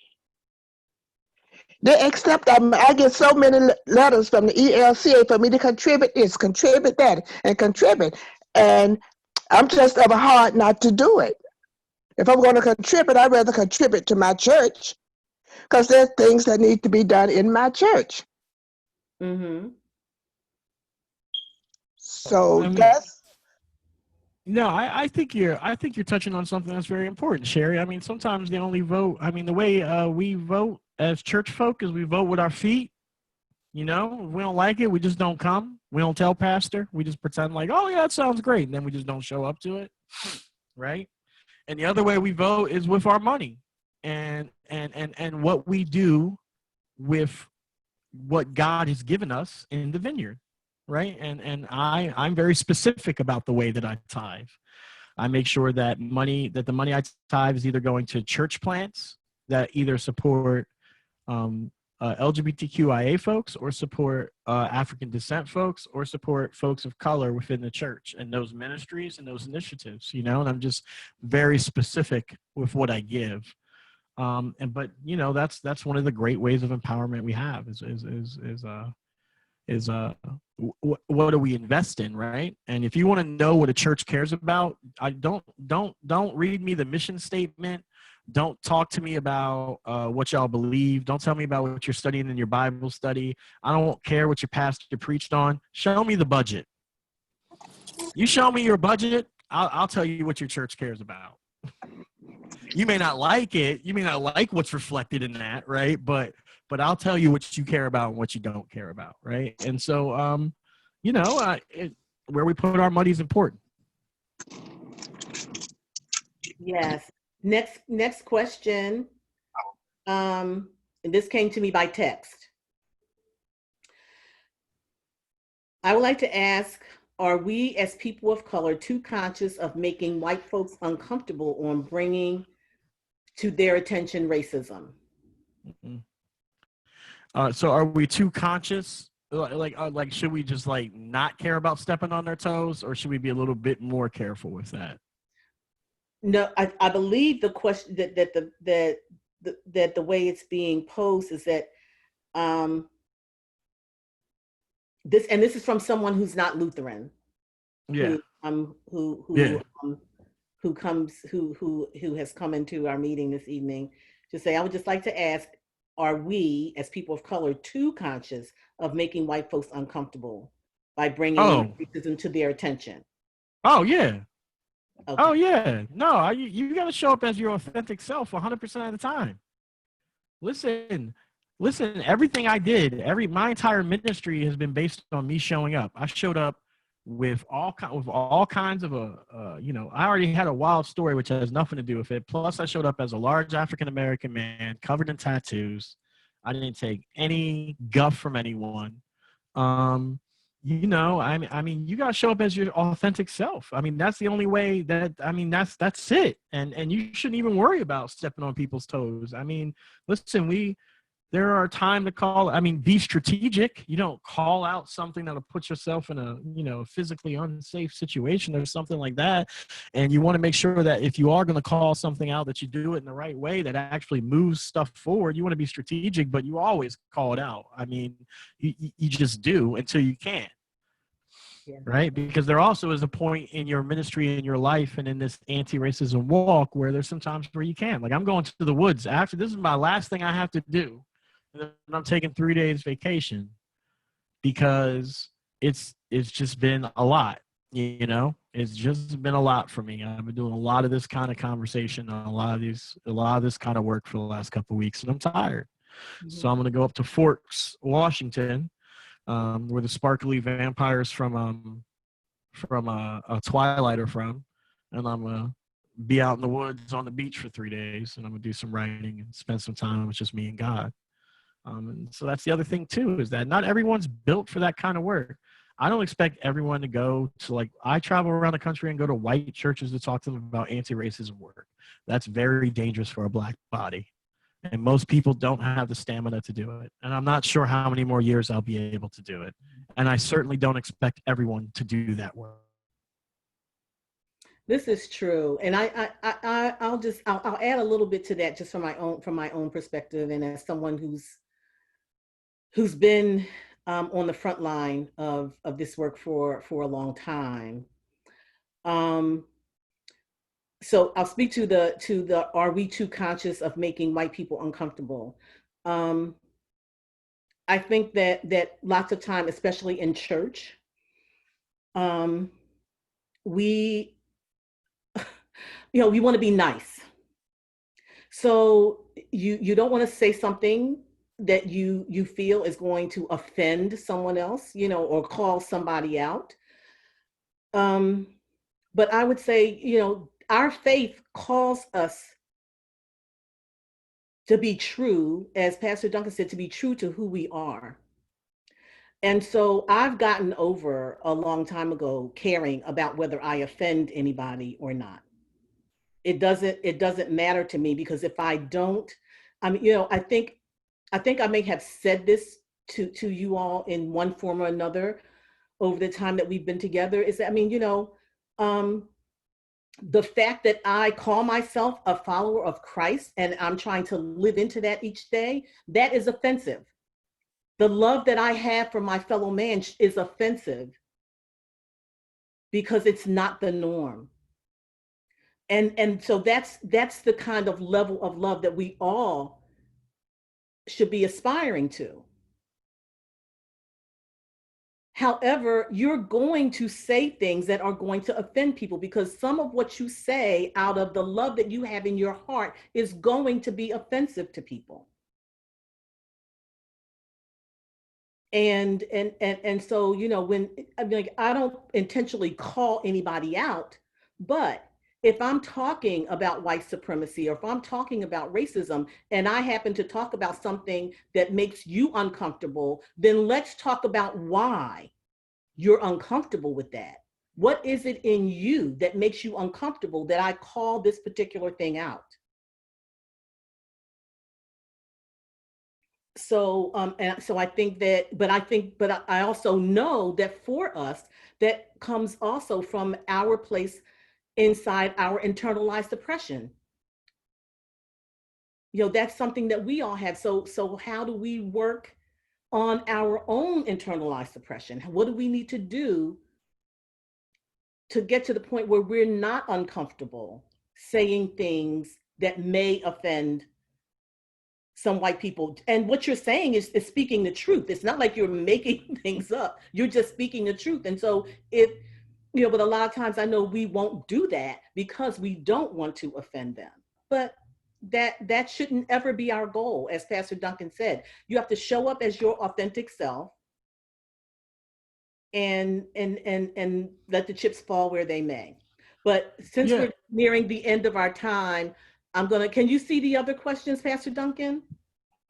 They accept our money. I get so many letters from the ELCA for me to contribute this, contribute that, and contribute. And I'm just of a heart not to do it. If I'm going to contribute, I'd rather contribute to my church because there's things that need to be done in my church. Mm-hmm. So I mean, that's no, I think you're touching on something that's very important, Sherry. I mean, sometimes they only vote. I mean, the way we vote as church folk is we vote with our feet. You know, if we don't like it, we just don't come. We don't tell pastor. We just pretend like, oh yeah, that sounds great, and then we just don't show up to it, right? And the other way we vote is with our money, and what we do with what God has given us in the vineyard, right? I'm very specific about the way that I tithe. I make sure that the money I tithe is either going to church plants that either support LGBTQIA folks or support African descent folks or support folks of color within the church and those ministries and those initiatives, and I'm just very specific with what I give. But that's one of the great ways of empowerment we have is what do we invest in, right? And if you want to know what a church cares about, I don't read me the mission statement. Don't talk to me about what y'all believe. Don't tell me about what you're studying in your Bible study. I don't care what your pastor preached on. Show me the budget. You show me your budget, I'll tell you what your church cares about. You may not like it. You may not like what's reflected in that, right? But I'll tell you what you care about and what you don't care about, right? And so, where we put our money is important. Yes. Next question. And this came to me by text. I would like to ask, are we as people of color too conscious of making white folks uncomfortable on bringing to their attention racism? Mm-hmm. So are we too conscious? Like, should we just not care about stepping on their toes, or should we be a little bit more careful with that? No, I believe the question that the way it's being posed is that this is from someone who's not Lutheran. Yeah. Who has come into our meeting this evening to say, I would just like to ask, are we as people of color too conscious of making white folks uncomfortable by bringing racism to their attention? Oh yeah. Okay. Oh yeah. No, you got to show up as your authentic self 100% of the time. Listen, everything I did, my entire ministry has been based on me showing up. I showed up with all kinds of I already had a wild story which has nothing to do with it. Plus I showed up as a large African American man covered in tattoos. I didn't take any guff from anyone. I mean, you got to show up as your authentic self. I mean, that's the only way that's it. And you shouldn't even worry about stepping on people's toes. I mean, listen, there are time to be strategic. You don't call out something that'll put yourself in a, physically unsafe situation or something like that. And you want to make sure that if you are going to call something out, that you do it in the right way that actually moves stuff forward. You want to be strategic, but you always call it out. I mean, you just do until you can't. Yeah. Right? Because there also is a point in your ministry, in your life, and in this anti-racism walk where there's some times where you can. Like, I'm going to the woods after this is my last thing I have to do. And I'm taking 3 days vacation because it's just been a lot, it's just been a lot for me. I've been doing a lot of this kind of conversation, a lot of this kind of work for the last couple of weeks, and I'm tired. Mm-hmm. So I'm going to go up to Forks, Washington, where the sparkly vampires from Twilight are from, and I'm going to be out in the woods on the beach for 3 days, and I'm going to do some writing and spend some time with just me and God. And so that's the other thing too, is that not everyone's built for that kind of work. I don't expect everyone to go to, like, I travel around the country and go to white churches to talk to them about anti-racism work. That's very dangerous for a black body. And most people don't have the stamina to do it. And I'm not sure how many more years I'll be able to do it. And I certainly don't expect everyone to do that work. This is true, and I'll add a little bit to that just from my own perspective, and as someone who's been on the front line of this work for a long time. So I'll speak to the are we too conscious of making white people uncomfortable? I think that lots of time, especially in church, we we want to be nice. So you don't want to say something that you feel is going to offend someone else, or call somebody out. But I would say, our faith calls us to be true, as Pastor Duncan said, to be true to who we are. And so I've gotten over a long time ago caring about whether I offend anybody or not. It doesn't matter to me, because if I don't, I think I may have said this to you all in one form or another over the time that we've been together, is that, the fact that I call myself a follower of Christ and I'm trying to live into that each day, that is offensive. The love that I have for my fellow man is offensive because it's not the norm. And so that's the kind of level of love that we all should be aspiring to. However, you're going to say things that are going to offend people, because some of what you say out of the love that you have in your heart is going to be offensive to people. And so, when I don't intentionally call anybody out, but if I'm talking about white supremacy, or if I'm talking about racism, and I happen to talk about something that makes you uncomfortable, then let's talk about why you're uncomfortable with that. What is it in you that makes you uncomfortable that I call this particular thing out? So, and so I think that, but I also know that for us, that comes also from our place inside our internalized oppression. That's something that we all have. So how do we work on our own internalized oppression? What do we need to do to get to the point where we're not uncomfortable saying things that may offend some white people? And what you're saying is speaking the truth. It's not like you're making things up. You're just speaking the truth. And so but a lot of times I know we won't do that because we don't want to offend them. But that shouldn't ever be our goal. As Pastor Duncan said, you have to show up as your authentic self and let the chips fall where they may. But since we're nearing the end of our time, can you see the other questions, Pastor Duncan?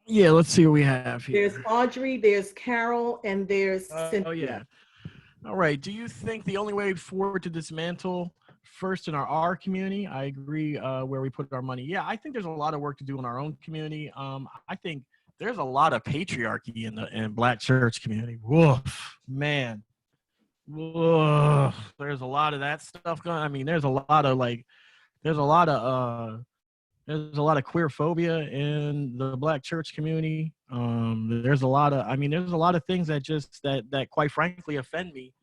Yeah, let's see what we have here. There's Audrey, there's Carol, and there's Cynthia. Oh, yeah. All right. Do you think the only way forward to dismantle first in our community? I agree, where we put our money. Yeah, I think there's a lot of work to do in our own community. I think there's a lot of patriarchy in Black church community. Woof, man. Woof. There's a lot of that stuff going. There's a lot of queer phobia in the Black church community. There's a lot of things that quite frankly offend me,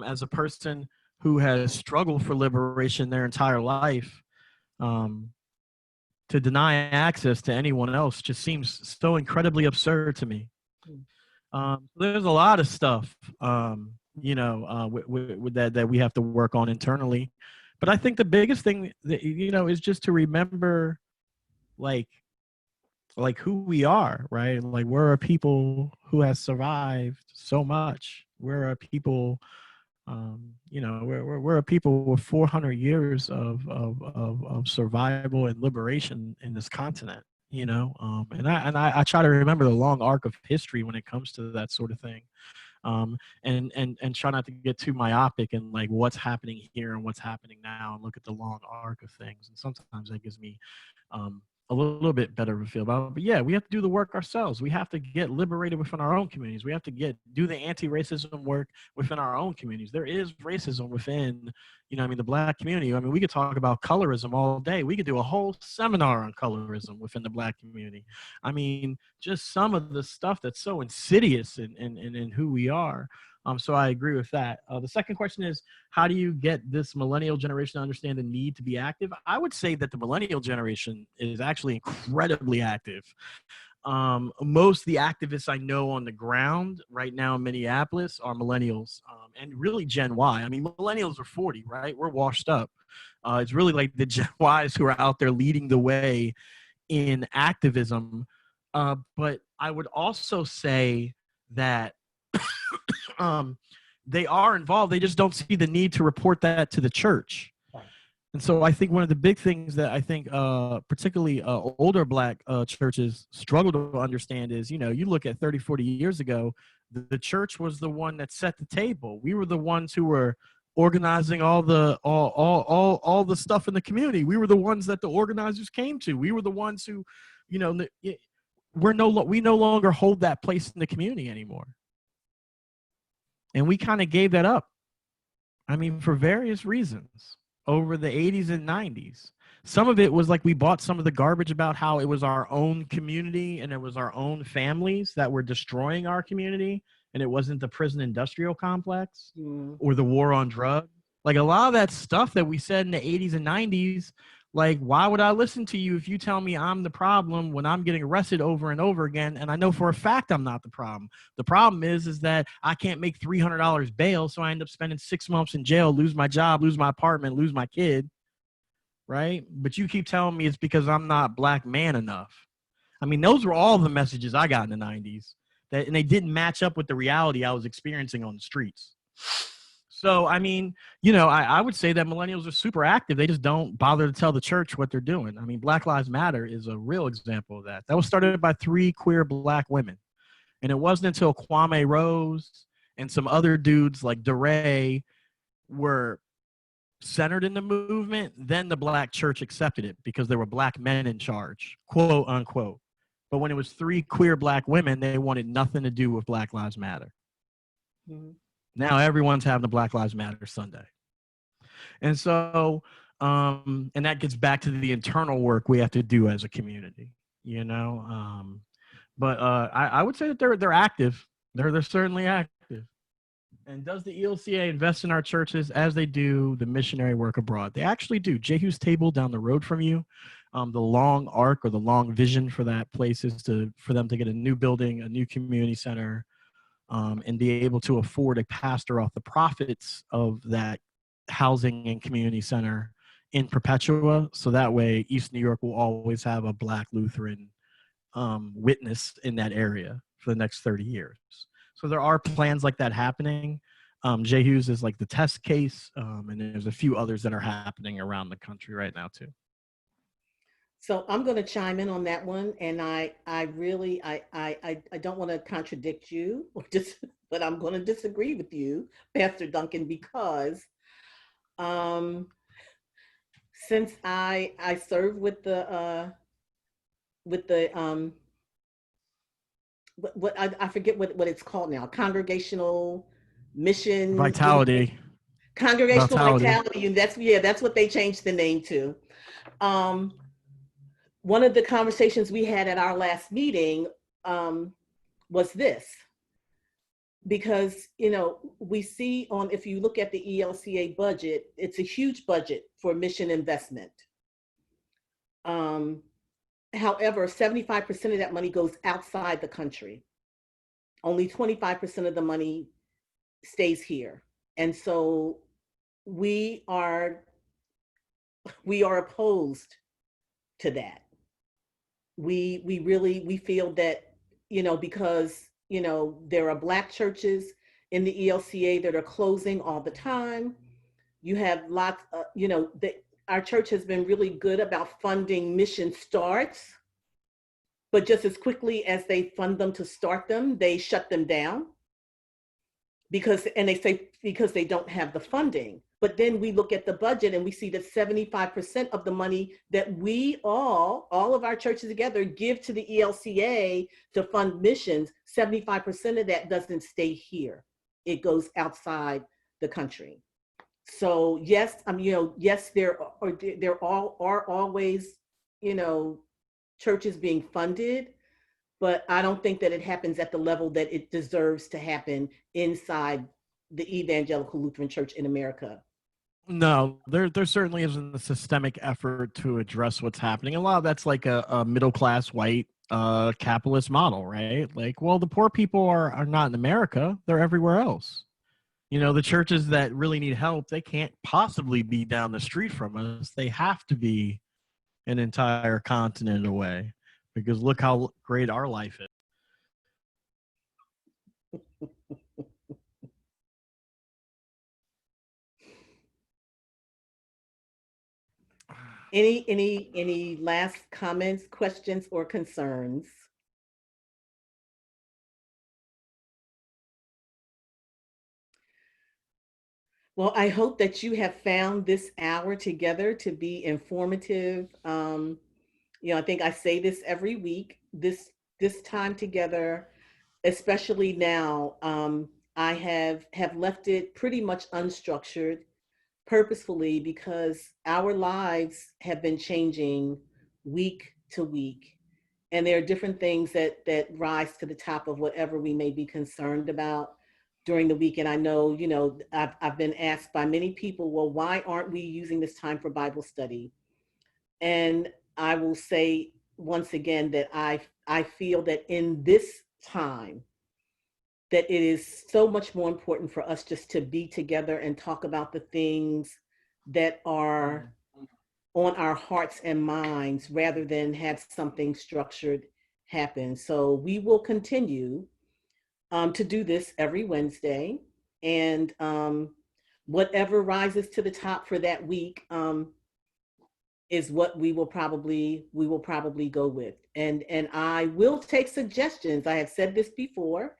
as a person who has struggled for liberation their entire life. To deny access to anyone else just seems so incredibly absurd to me. There's a lot of stuff, that we have to work on internally. But I think the biggest thing that, is just to remember, like who we are, right? Like, we're a people who has survived so much. We're a people, we're a people with 400 years of survival and liberation in this continent, and I try to remember the long arc of history when it comes to that sort of thing. and try not to get too myopic and like what's happening here and what's happening now, and look at the long arc of things. And sometimes that gives me a little bit better of a feel about it. But yeah, we have to do the work ourselves. We have to get liberated within our own communities. We have to do the anti-racism work within our own communities. There is racism within, the Black community. I mean, we could talk about colorism all day. We could do a whole seminar on colorism within the Black community. I mean, just some of the stuff that's so insidious in who we are. So I agree with that. The second question is, how do you get this millennial generation to understand the need to be active? I would say that the millennial generation is actually incredibly active. Most of the activists I know on the ground right now in Minneapolis are millennials, and really Gen Y. I mean, millennials are 40, right? We're washed up. It's really like the Gen Ys who are out there leading the way in activism. But I would also say that they are involved. They just don't see the need to report that to the church. And so I think one of the big things that I think particularly older Black churches struggle to understand is, you look at 30, 40 years ago, the church was the one that set the table. We were the ones who were organizing all the stuff in the community. We were the ones that the organizers came to. We were the ones who, we no longer hold that place in the community anymore. And we kind of gave that up. I mean, for various reasons over the 80s and 90s. Some of it was like we bought some of the garbage about how it was our own community and it was our own families that were destroying our community, and it wasn't the prison industrial complex or the war on drugs. Like a lot of that stuff that we said in the 80s and 90s, like, why would I listen to you if you tell me I'm the problem when I'm getting arrested over and over again? And I know for a fact I'm not the problem. The problem is that I can't make $300 bail, so I end up spending 6 months in jail, lose my job, lose my apartment, lose my kid, right? But you keep telling me it's because I'm not Black man enough. I mean, those were all the messages I got in the 90s, and they didn't match up with the reality I was experiencing on the streets. So, I mean, I would say that millennials are super active. They just don't bother to tell the church what they're doing. I mean, Black Lives Matter is a real example of that. That was started by 3 queer Black women. And it wasn't until Kwame Rose and some other dudes like DeRay were centered in the movement, then the Black church accepted it because there were Black men in charge, quote unquote. But when it was 3 queer Black women, they wanted nothing to do with Black Lives Matter. Mm-hmm. Now everyone's having a Black Lives Matter Sunday. And so, and that gets back to the internal work we have to do as a community, But I would say that they're active. They're certainly active. And does the ELCA invest in our churches as they do the missionary work abroad? They actually do. Jehu's Table down the road from you, the long arc or the long vision for that place is for them to get a new building, a new community center, and be able to afford a pastor off the profits of that housing and community center in Perpetua. So that way East New York will always have a Black Lutheran witness in that area for the next 30 years. So there are plans like that happening. Jehu's is like the test case, and there's a few others that are happening around the country right now too. So I'm going to chime in on that one, and I really don't want to contradict you, but I'm going to disagree with you, Pastor Duncan, because since I serve with the I forget what it's called now, congregational mission Vitality. Congregational Vitality, and that's what they changed the name to. One of the conversations we had at our last meeting was this, because, we see if you look at the ELCA budget, it's a huge budget for mission investment. However, 75% of that money goes outside the country. Only 25% of the money stays here. And so we are opposed to that. We feel that, because, there are Black churches in the ELCA that are closing all the time. You have lots of, our church has been really good about funding mission starts, but just as quickly as they fund them to start them, they shut them down. and they say because they don't have the funding. But then we look at the budget and we see that 75% of the money that we all of our churches together give to the ELCA to fund missions, 75% of that doesn't stay here. It goes outside the country. So yes, yes, there are always, churches being funded, but I don't think that it happens at the level that it deserves to happen inside the Evangelical Lutheran Church in America. No, there certainly isn't a systemic effort to address what's happening. A lot of that's like a middle class white capitalist model, right? Like, well, the poor people are not in America; they're everywhere else. The churches that really need help, they can't possibly be down the street from us. They have to be an entire continent away, because look how great our life is. Any last comments, questions, or concerns? Well, I hope that you have found this hour together to be informative. I think I say this every week, this time together, especially now, I have left it pretty much unstructured purposefully because our lives have been changing week to week. And there are different things that rise to the top of whatever we may be concerned about during the week. And I know, I've been asked by many people, well, why aren't we using this time for Bible study? And I will say once again that I feel that in this time, that it is so much more important for us just to be together and talk about the things that are on our hearts and minds rather than have something structured happen. So we will continue to do this every Wednesday, and whatever rises to the top for that week is what we will probably go with. And I will take suggestions. I have said this before,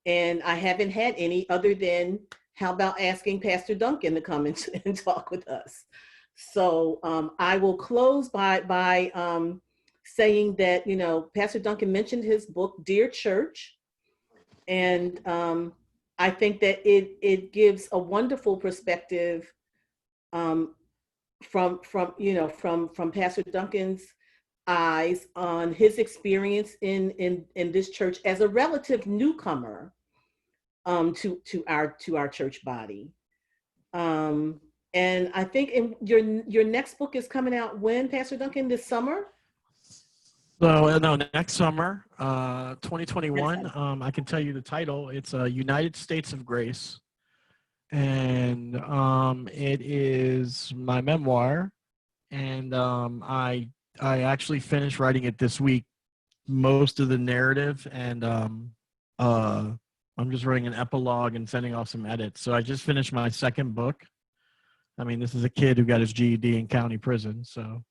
and I haven't had any other than how about asking Pastor Duncan to come and talk with us. So I will close by saying that, Pastor Duncan mentioned his book, Dear Church. And I think that it gives a wonderful perspective from Pastor Duncan's eyes on his experience in this church as a relative newcomer to our church body. And I think your next book is coming out when, Pastor Duncan, this summer? So no, next summer, 2021. I can tell you the title. It's United States of Grace, and it is my memoir. And I actually finished writing it this week, most of the narrative, and I'm just writing an epilogue and sending off some edits. So I just finished my second book. I mean, this is a kid who got his GED in county prison, so.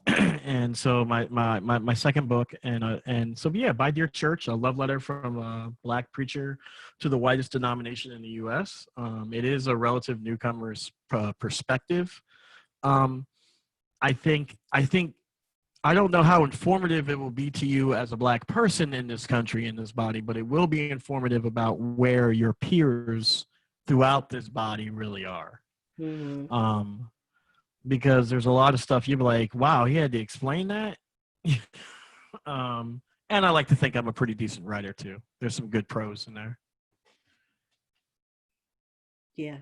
And so my second book, and so yeah, by Dear Church, a love letter from a Black preacher to the whitest denomination in the U.S. It is a relative newcomer's perspective. I think I don't know how informative it will be to you as a Black person in this country, in this body, but it will be informative about where your peers throughout this body really are. Mm-hmm. Because there's a lot of stuff you'd be like, wow, he had to explain that. And I like to think I'm a pretty decent writer too. There's some good prose in there. Yeah,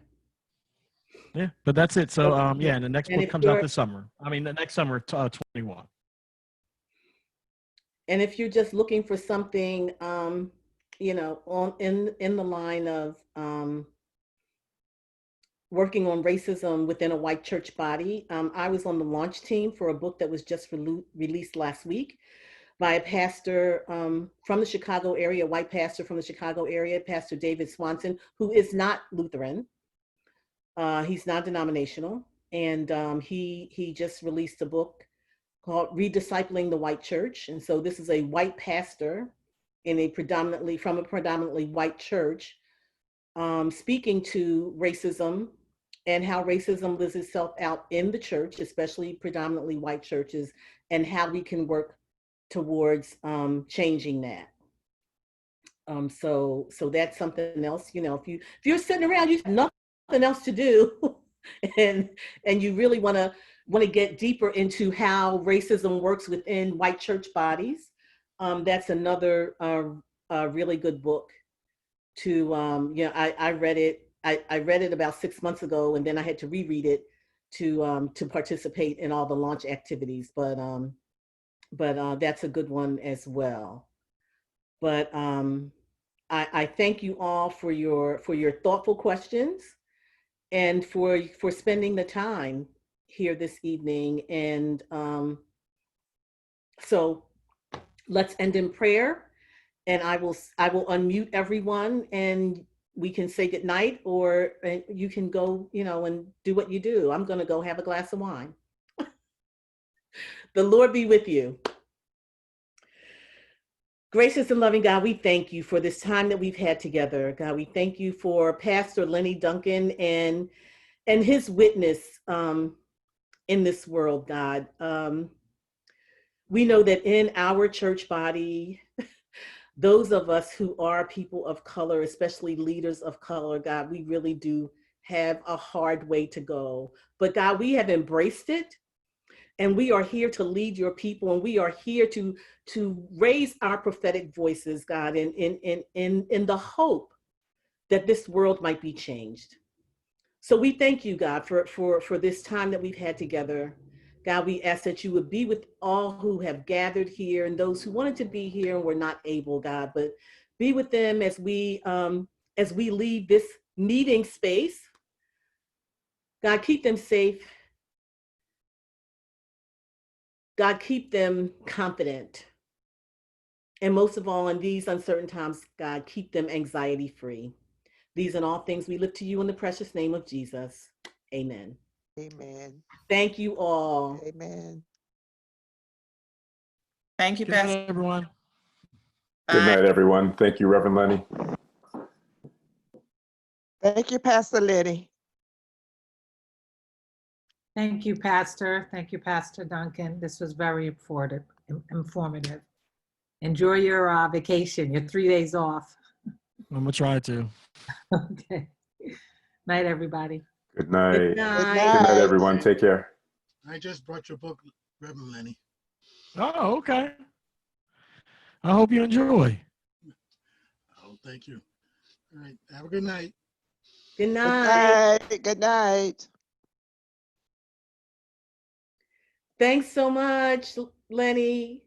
but that's it. So yeah, and the next book comes out this summer. I mean, the next summer, 21. And if you're just looking for something, in the line of working on racism within a white church body. I was on the launch team for a book that was just released last week by a pastor from the Chicago area, a white pastor from the Chicago area, Pastor David Swanson, who is not Lutheran. He's not denominational. And he just released a book called Rediscipling the White Church. And so this is a white pastor from a predominantly white church speaking to racism and how racism lives itself out in the church, especially predominantly white churches, and how we can work towards changing that. So that's something else. You know, if you're sitting around, you have nothing else to do, and you really want to get deeper into how racism works within white church bodies, that's another really good book to you know, I read it. I read it about 6 months ago, and then I had to reread it to participate in all the launch activities. But that's a good one as well. But I thank you all for your thoughtful questions and for spending the time here this evening. And so let's end in prayer. And I will unmute everyone, and we can say goodnight, or you can go, you know, and do what you do. I'm going to go have a glass of wine. The Lord be with you. Gracious and loving God, we thank you for this time that we've had together. God, we thank you for Pastor Lenny Duncan and his witness in this world, God. We know that in our church body, those of us who are people of color, especially leaders of color, God, we really do have a hard way to go. But God, we have embraced it, and we are here to lead your people, and we are here to raise our prophetic voices, God, in the hope that this world might be changed. So we thank you, God, for this time that we've had together. God, we ask that you would be with all who have gathered here and those who wanted to be here and were not able, God, but be with them as we leave this meeting space. God, keep them safe. God, keep them confident. And most of all, in these uncertain times, God, keep them anxiety-free. These and all things we lift to you in the precious name of Jesus. Amen. Amen. Thank you all. Amen. Thank you, Good night, Pastor. everyone. Good Bye. night, everyone. Thank you, Reverend Lenny. Thank you, Pastor Liddy. Thank you, Pastor. Thank you, Pastor Duncan. This was very informative. Enjoy your vacation, your 3 days off. I'm gonna try to. Okay. Night, everybody. Good night. Good Good night. night, everyone. Take care. I just brought your book, Reverend Lenny. Oh, okay. I hope you enjoy. Oh, thank you. All right. Have a good night. Good Good night. night. Good night. Thanks so much, Lenny.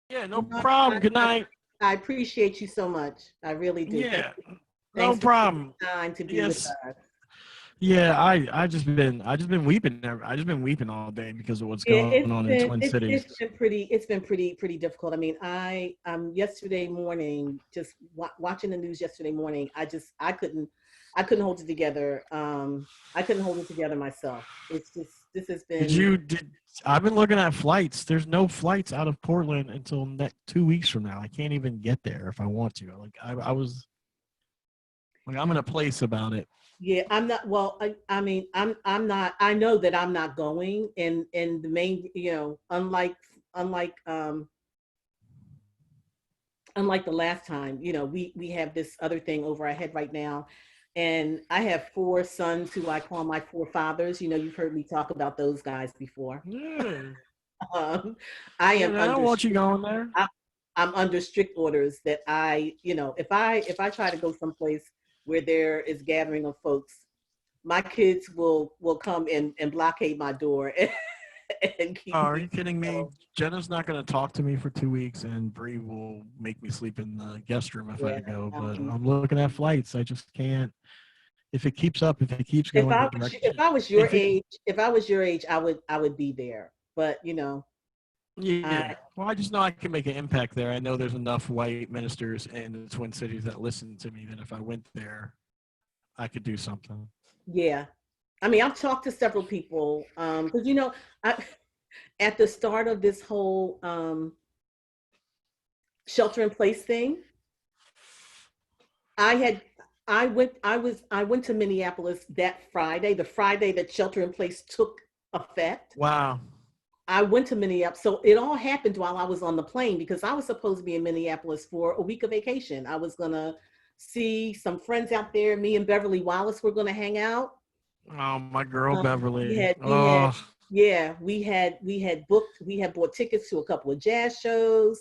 Yeah, no problem. Good night. I appreciate you so much. I really do. Yeah, no Thanks for problem. taking time to be Yes. with us. Yeah, I just been weeping. I just been weeping all day because of what's Yeah, going on in Twin Cities. It's been pretty difficult. I mean, I yesterday morning, just watching the news yesterday morning, I couldn't hold it together. I couldn't hold it together myself. It's just, this has been. I've been looking at flights. There's no flights out of Portland until 2 weeks from now. I can't even get there if I want to. Like I was like, I'm in a place about it. Yeah, I'm not. Well, I mean, I'm not. I know that I'm not going. And the main, you know, unlike the last time, you know, we have this other thing over our head right now, and I have 4 sons who I call my forefathers. You know, you've heard me talk about those guys before. Yeah. I am. I don't want you going there. I'm under strict orders that you know, if I try to go someplace where there is gathering of folks, my kids will come and blockade my door and keep. Are you kidding me? Jenna's not going to talk to me for 2 weeks, and Bree will make me sleep in the guest room if I go. But I'm looking at flights. I just can't. If it keeps up, if it keeps going. If I was your age, I would be there. But you know. Yeah. Well, I just know I can make an impact there. I know there's enough white ministers in the Twin Cities that listen to me that if I went there, I could do something. Yeah. I mean, I've talked to several people because, you know, at the start of this whole shelter in place thing, I I went to Minneapolis that Friday, the Friday that shelter in place took effect. Wow. I went to Minneapolis. So it all happened while I was on the plane because I was supposed to be in Minneapolis for a week of vacation. I was going to see some friends out there. Me and Beverly Wallace were going to hang out. Oh, my girl We Beverly. had, Oh, yeah, we had bought tickets to a couple of jazz shows.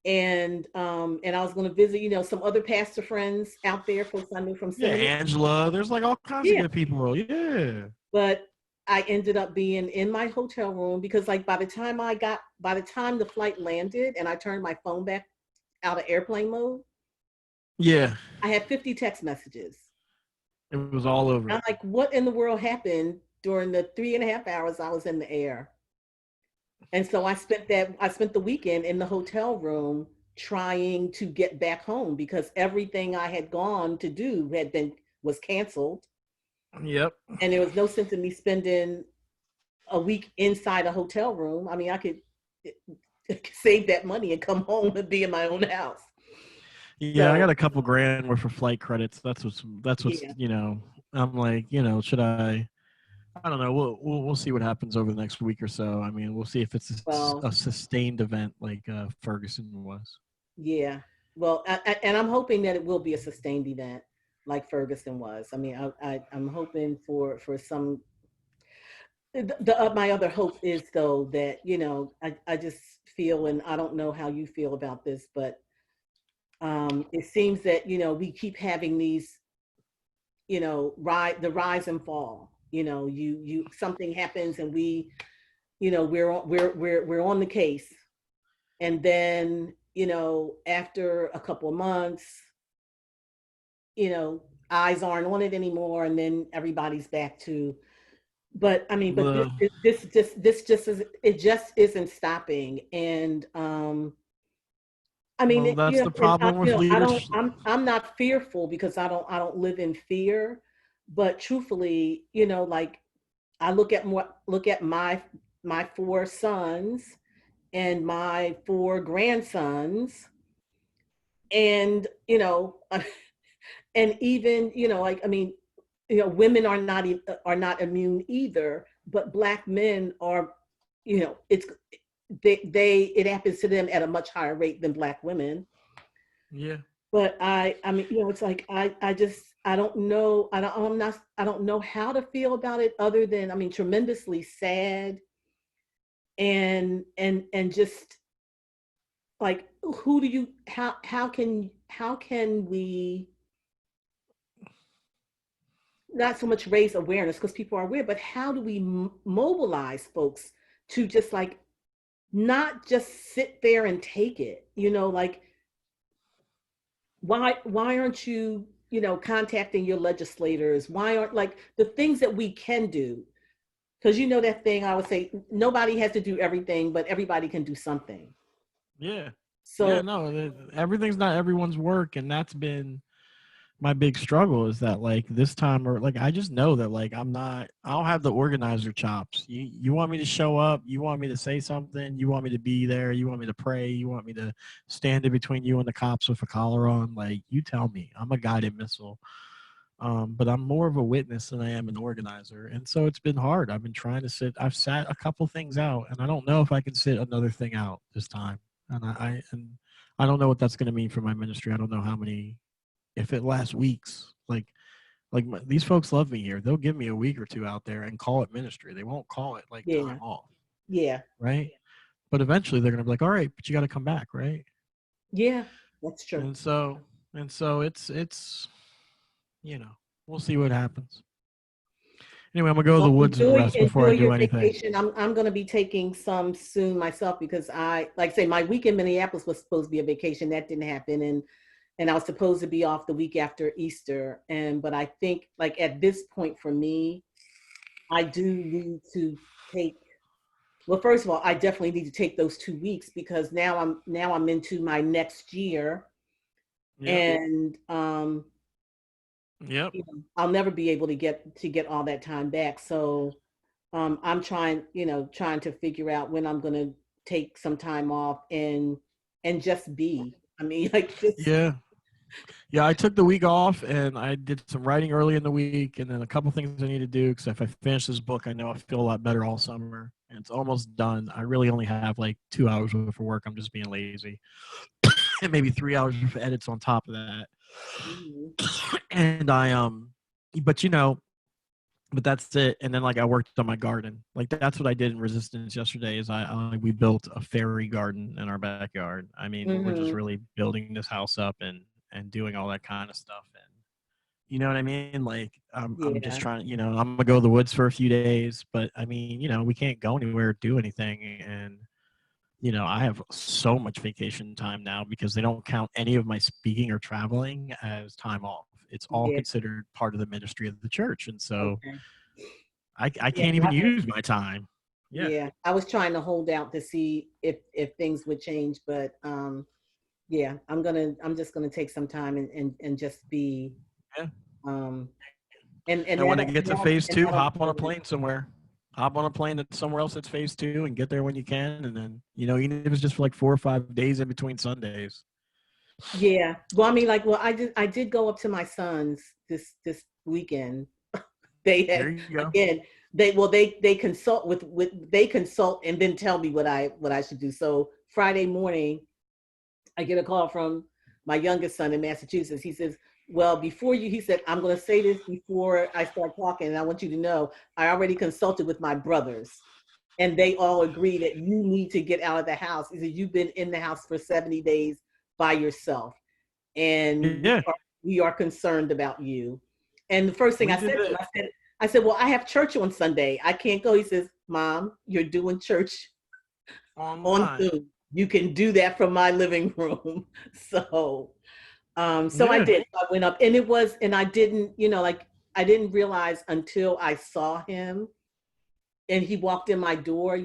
And I was going to visit, some other pastor friends out there, folks I knew from yeah, seminary. Angela. There's like all kinds Yeah. of good people. Yeah. But I ended up being in my hotel room because like by the time the flight landed and I turned my phone back out of airplane mode, Yeah. I had 50 text messages. It was all over. I'm like, what in the world happened during the 3.5 hours I was in the air? And so I spent the weekend in the hotel room trying to get back home because everything I had gone to do was canceled. Yep. And there was no sense in me spending a week inside a hotel room. I mean, I could save that money and come home and be in my own house. Yeah, I So- got a couple grand worth of flight credits. That's what's Yeah. I'm like, should I don't know. We'll see what happens over the next week or so. I mean, we'll see if it's Well- a sustained event like Ferguson was. Yeah. Well, and I'm hoping that it will be a sustained event like Ferguson was. I mean, I'm hoping for some. My other hope is though that I just feel, and I don't know how you feel about this, but it seems that we keep having these the rise and fall. You something happens and we're on the case, and then after a couple of months eyes aren't on it anymore, and then everybody's back to. But I mean, but this just isn't stopping, and I mean, Well, that's the problem with I leadership. I'm not fearful because I don't live in fear, but truthfully, like I look at my 4 sons and my 4 grandsons, and and even like I mean, women are not immune either, but Black men are, it happens to them at a much higher rate than Black women. Yeah. But I mean, it's like I don't know. I don't know how to feel about it other than, I mean, tremendously sad and just like, how can we not so much raise awareness because people are aware, but how do we mobilize folks to just like not just sit there and take it, like why aren't you contacting your legislators? Why aren't like the things that we can do? Because that thing I would say, nobody has to do everything, but everybody can do something. Yeah. So yeah, no, everything's not everyone's work, and that's been my big struggle is that like this time or like I just know that like I don't have the organizer chops. You want me to show up, you want me to say something, you want me to be there, you want me to pray, you want me to stand in between you and the cops with a collar on, like you tell me. I'm a guided missile. But I'm more of a witness than I am an organizer. And so it's been hard. I've sat a couple things out, and I don't know if I can sit another thing out this time. And I don't know what that's going to mean for my ministry. I don't know if it lasts weeks. These folks love me here. They'll give me a week or 2 out there and call it ministry. They won't call it like Yeah. time off. yeah, Right. But eventually they're going to be like, all right, but you got to come back. Right. yeah, that's true. And so it's, we'll see what happens. Anyway, I'm gonna go to the woods and rest before I do your anything. vacation. I'm going to be taking some soon myself because my week in Minneapolis was supposed to be a vacation. That didn't happen. And I was supposed to be off the week after Easter. But I think like at this point for me, I do need to take, well, first of all, I definitely need to take those 2 weeks because now I'm into my next year. Yep. And Yep. I'll never be able to get all that time back. So I'm trying to figure out when I'm going to take some time off and just be. I mean, like just Yeah. Yeah, I took the week off and I did some writing early in the week and then a couple things I need to do because if I finish this book, I know I feel a lot better all summer. And it's almost done. I really only have like 2 hours worth of work. I'm just being lazy. And maybe 3 hours of edits on top of that. Mhm. And but but that's it. And then like I worked on my garden. Like that's what I did in Resistance yesterday is we built a fairy garden in our backyard. I mean, we're just Mhm. really building this house up and doing all that kind of stuff. And you know what I mean? Like I'm just Yeah. trying, I'm gonna go to the woods for a few days, but I mean, we can't go anywhere or do anything. And I have so much vacation time now because they don't count any of my speaking or traveling as time off. It's all Yeah. considered part of the ministry of the church. And so Okay. I Yeah. can't even use my time. Yeah. Yeah. I was trying to hold out to see if things would change, but yeah, I'm just gonna take some time and just be Yeah. um And when it gets to phase two, that'll hop on a plane somewhere. Hop on a plane that's somewhere else that's phase two and get there when you can. And then, even if it's just for like 4 or 5 days in between Sundays. yeah. Well, I mean, like, well, I did go up to my son's this weekend. They There had you go. again. They consult they consult and then tell me what I should do. So Friday morning, I get a call from my youngest son in Massachusetts. He says, "Well, he said, I'm going to say this before I start talking, and I want you to know I already consulted with my brothers, and they all agree that you need to get out of the house. He said, you've been in the house for 70 days by yourself, and Yeah. we are concerned about you." And the first thing We I did said to him, that. I said, "Well, I have church on Sunday. I can't go." He says, "Mom, you're doing church on Online. Zoom. You can do that from my living room." So I Yeah. did. I went up and I didn't, like I didn't realize until I saw him and he walked in my door,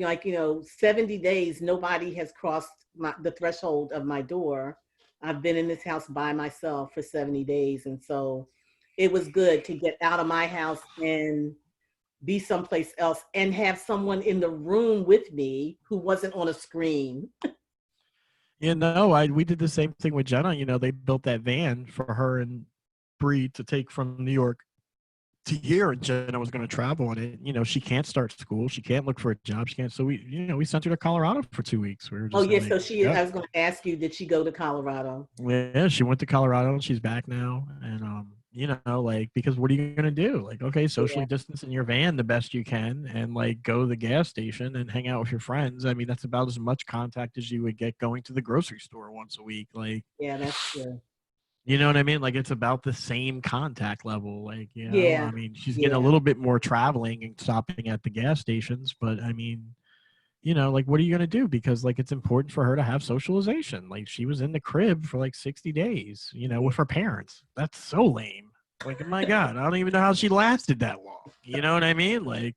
70 days, nobody has crossed the threshold of my door. I've been in this house by myself for 70 days. And so it was good to get out of my house and be someplace else and have someone in the room with me who wasn't on a screen. We did the same thing with Jenna. They built that van for her and Bree to take from New York to here, and Jenna was going to travel on it. She can't start school. She can't look for a job. She can't. So we sent her to Colorado for 2 weeks. We were Oh, just yes. like, So yeah. I was going to ask you, did she go to Colorado? Yeah, she went to Colorado and she's back now. And, because what are you going to do? Like, okay, socially distance in your van the best you can and like go to the gas station and hang out with your friends. I mean, that's about as much contact as you would get going to the grocery store once a week. Like, Yeah, that's true. you know what I mean? Like it's about the same contact level. Like, Yeah. I mean, she's getting a Yeah. little bit more traveling and stopping at the gas stations, but I mean, like what are you going to do? Because like it's important for her to have socialization. Like she was in the crib for like 60 days, with her parents. That's so lame. Like, oh my God, I don't even know how she lasted that long. You know what I mean? Like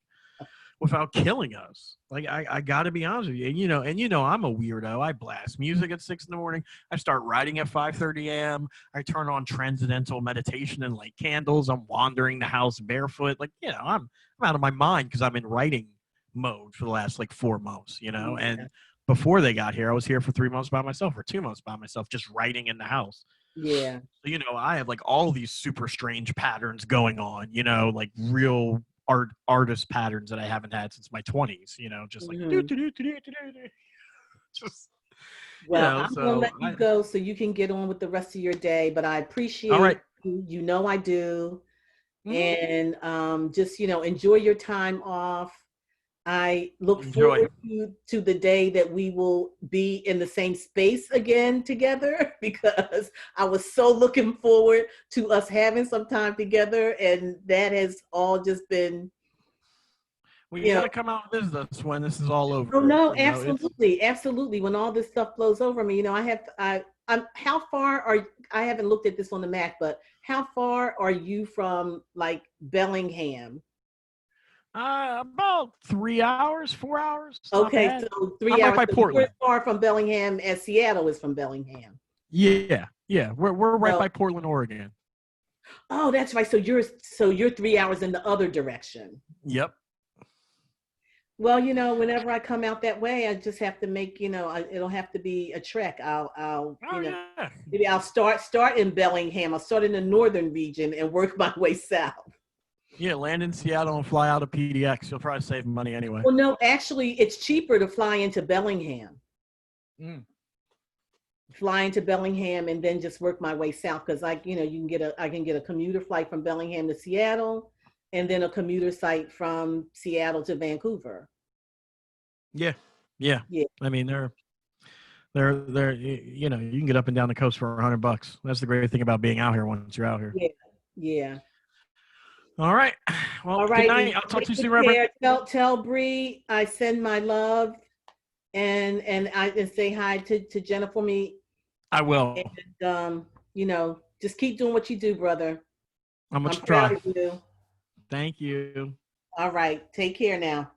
without killing us. Like I gotta be honest with you. And I'm a weirdo. I blast music at 6 a.m. I start writing at 5:30 a.m. I turn on transcendental meditation and light candles. I'm wandering the house barefoot. Like, I'm out of my mind because I'm in writing mode for the last like 4 months, Yeah. and before they got here, I was here for 3 months by myself or 2 months by myself, just writing in the house. Yeah. So, I have like all these super strange patterns going on, like real artist patterns that I haven't had since my 20s, just like Mhm. just Well, I'm going to so let you go so you can get on with the rest of your day, but I all appreciate right. you. You know I do. Mhm. And just, enjoy your time off. I look Enjoy. forward to the day that we will be in the same space again together because I was so looking forward to us having some time together, and that has all just been, Well, you got to come out and visit us when this is all over. Oh no, It's absolutely, absolutely. When all this stuff blows over me, I'm. How far are I haven't looked at this on the map, but how far are you from like Bellingham? about 3 hours, 4 hours. It's not Okay, bad. so 3 I'm right hours. by So you're Portland. as far from Bellingham as Seattle is from Bellingham. Yeah. We're right So- by Portland, Oregon. Oh, that's right. So you're 3 hours in the other direction. Yep. Well, you know, whenever I come out that way, I just have to make, it'll have to be a trek. Oh, yeah. Maybe I'll start in Bellingham. I'll start in the northern region and work my way south. Yeah, land in Seattle and fly out of PDX. You'll probably save money anyway. Well, no, actually, it's cheaper to fly into Bellingham. Mm. Fly into Bellingham and then just work my way south because I can get a commuter flight from Bellingham to Seattle, and then a commuter site from Seattle to Vancouver. Yeah. Yeah. I mean, they're you can get up and down the coast for $100. That's the great thing about being out here once you're out here. Yeah. All right. Well, All right. good night. I'll talk to you soon, Reverend. Tell Bree I send my love and say hi to Jenna for me. I will. And just keep doing what you do, brother. I'm I'm gonna proud try. of you. Thank you. All right. Take care now.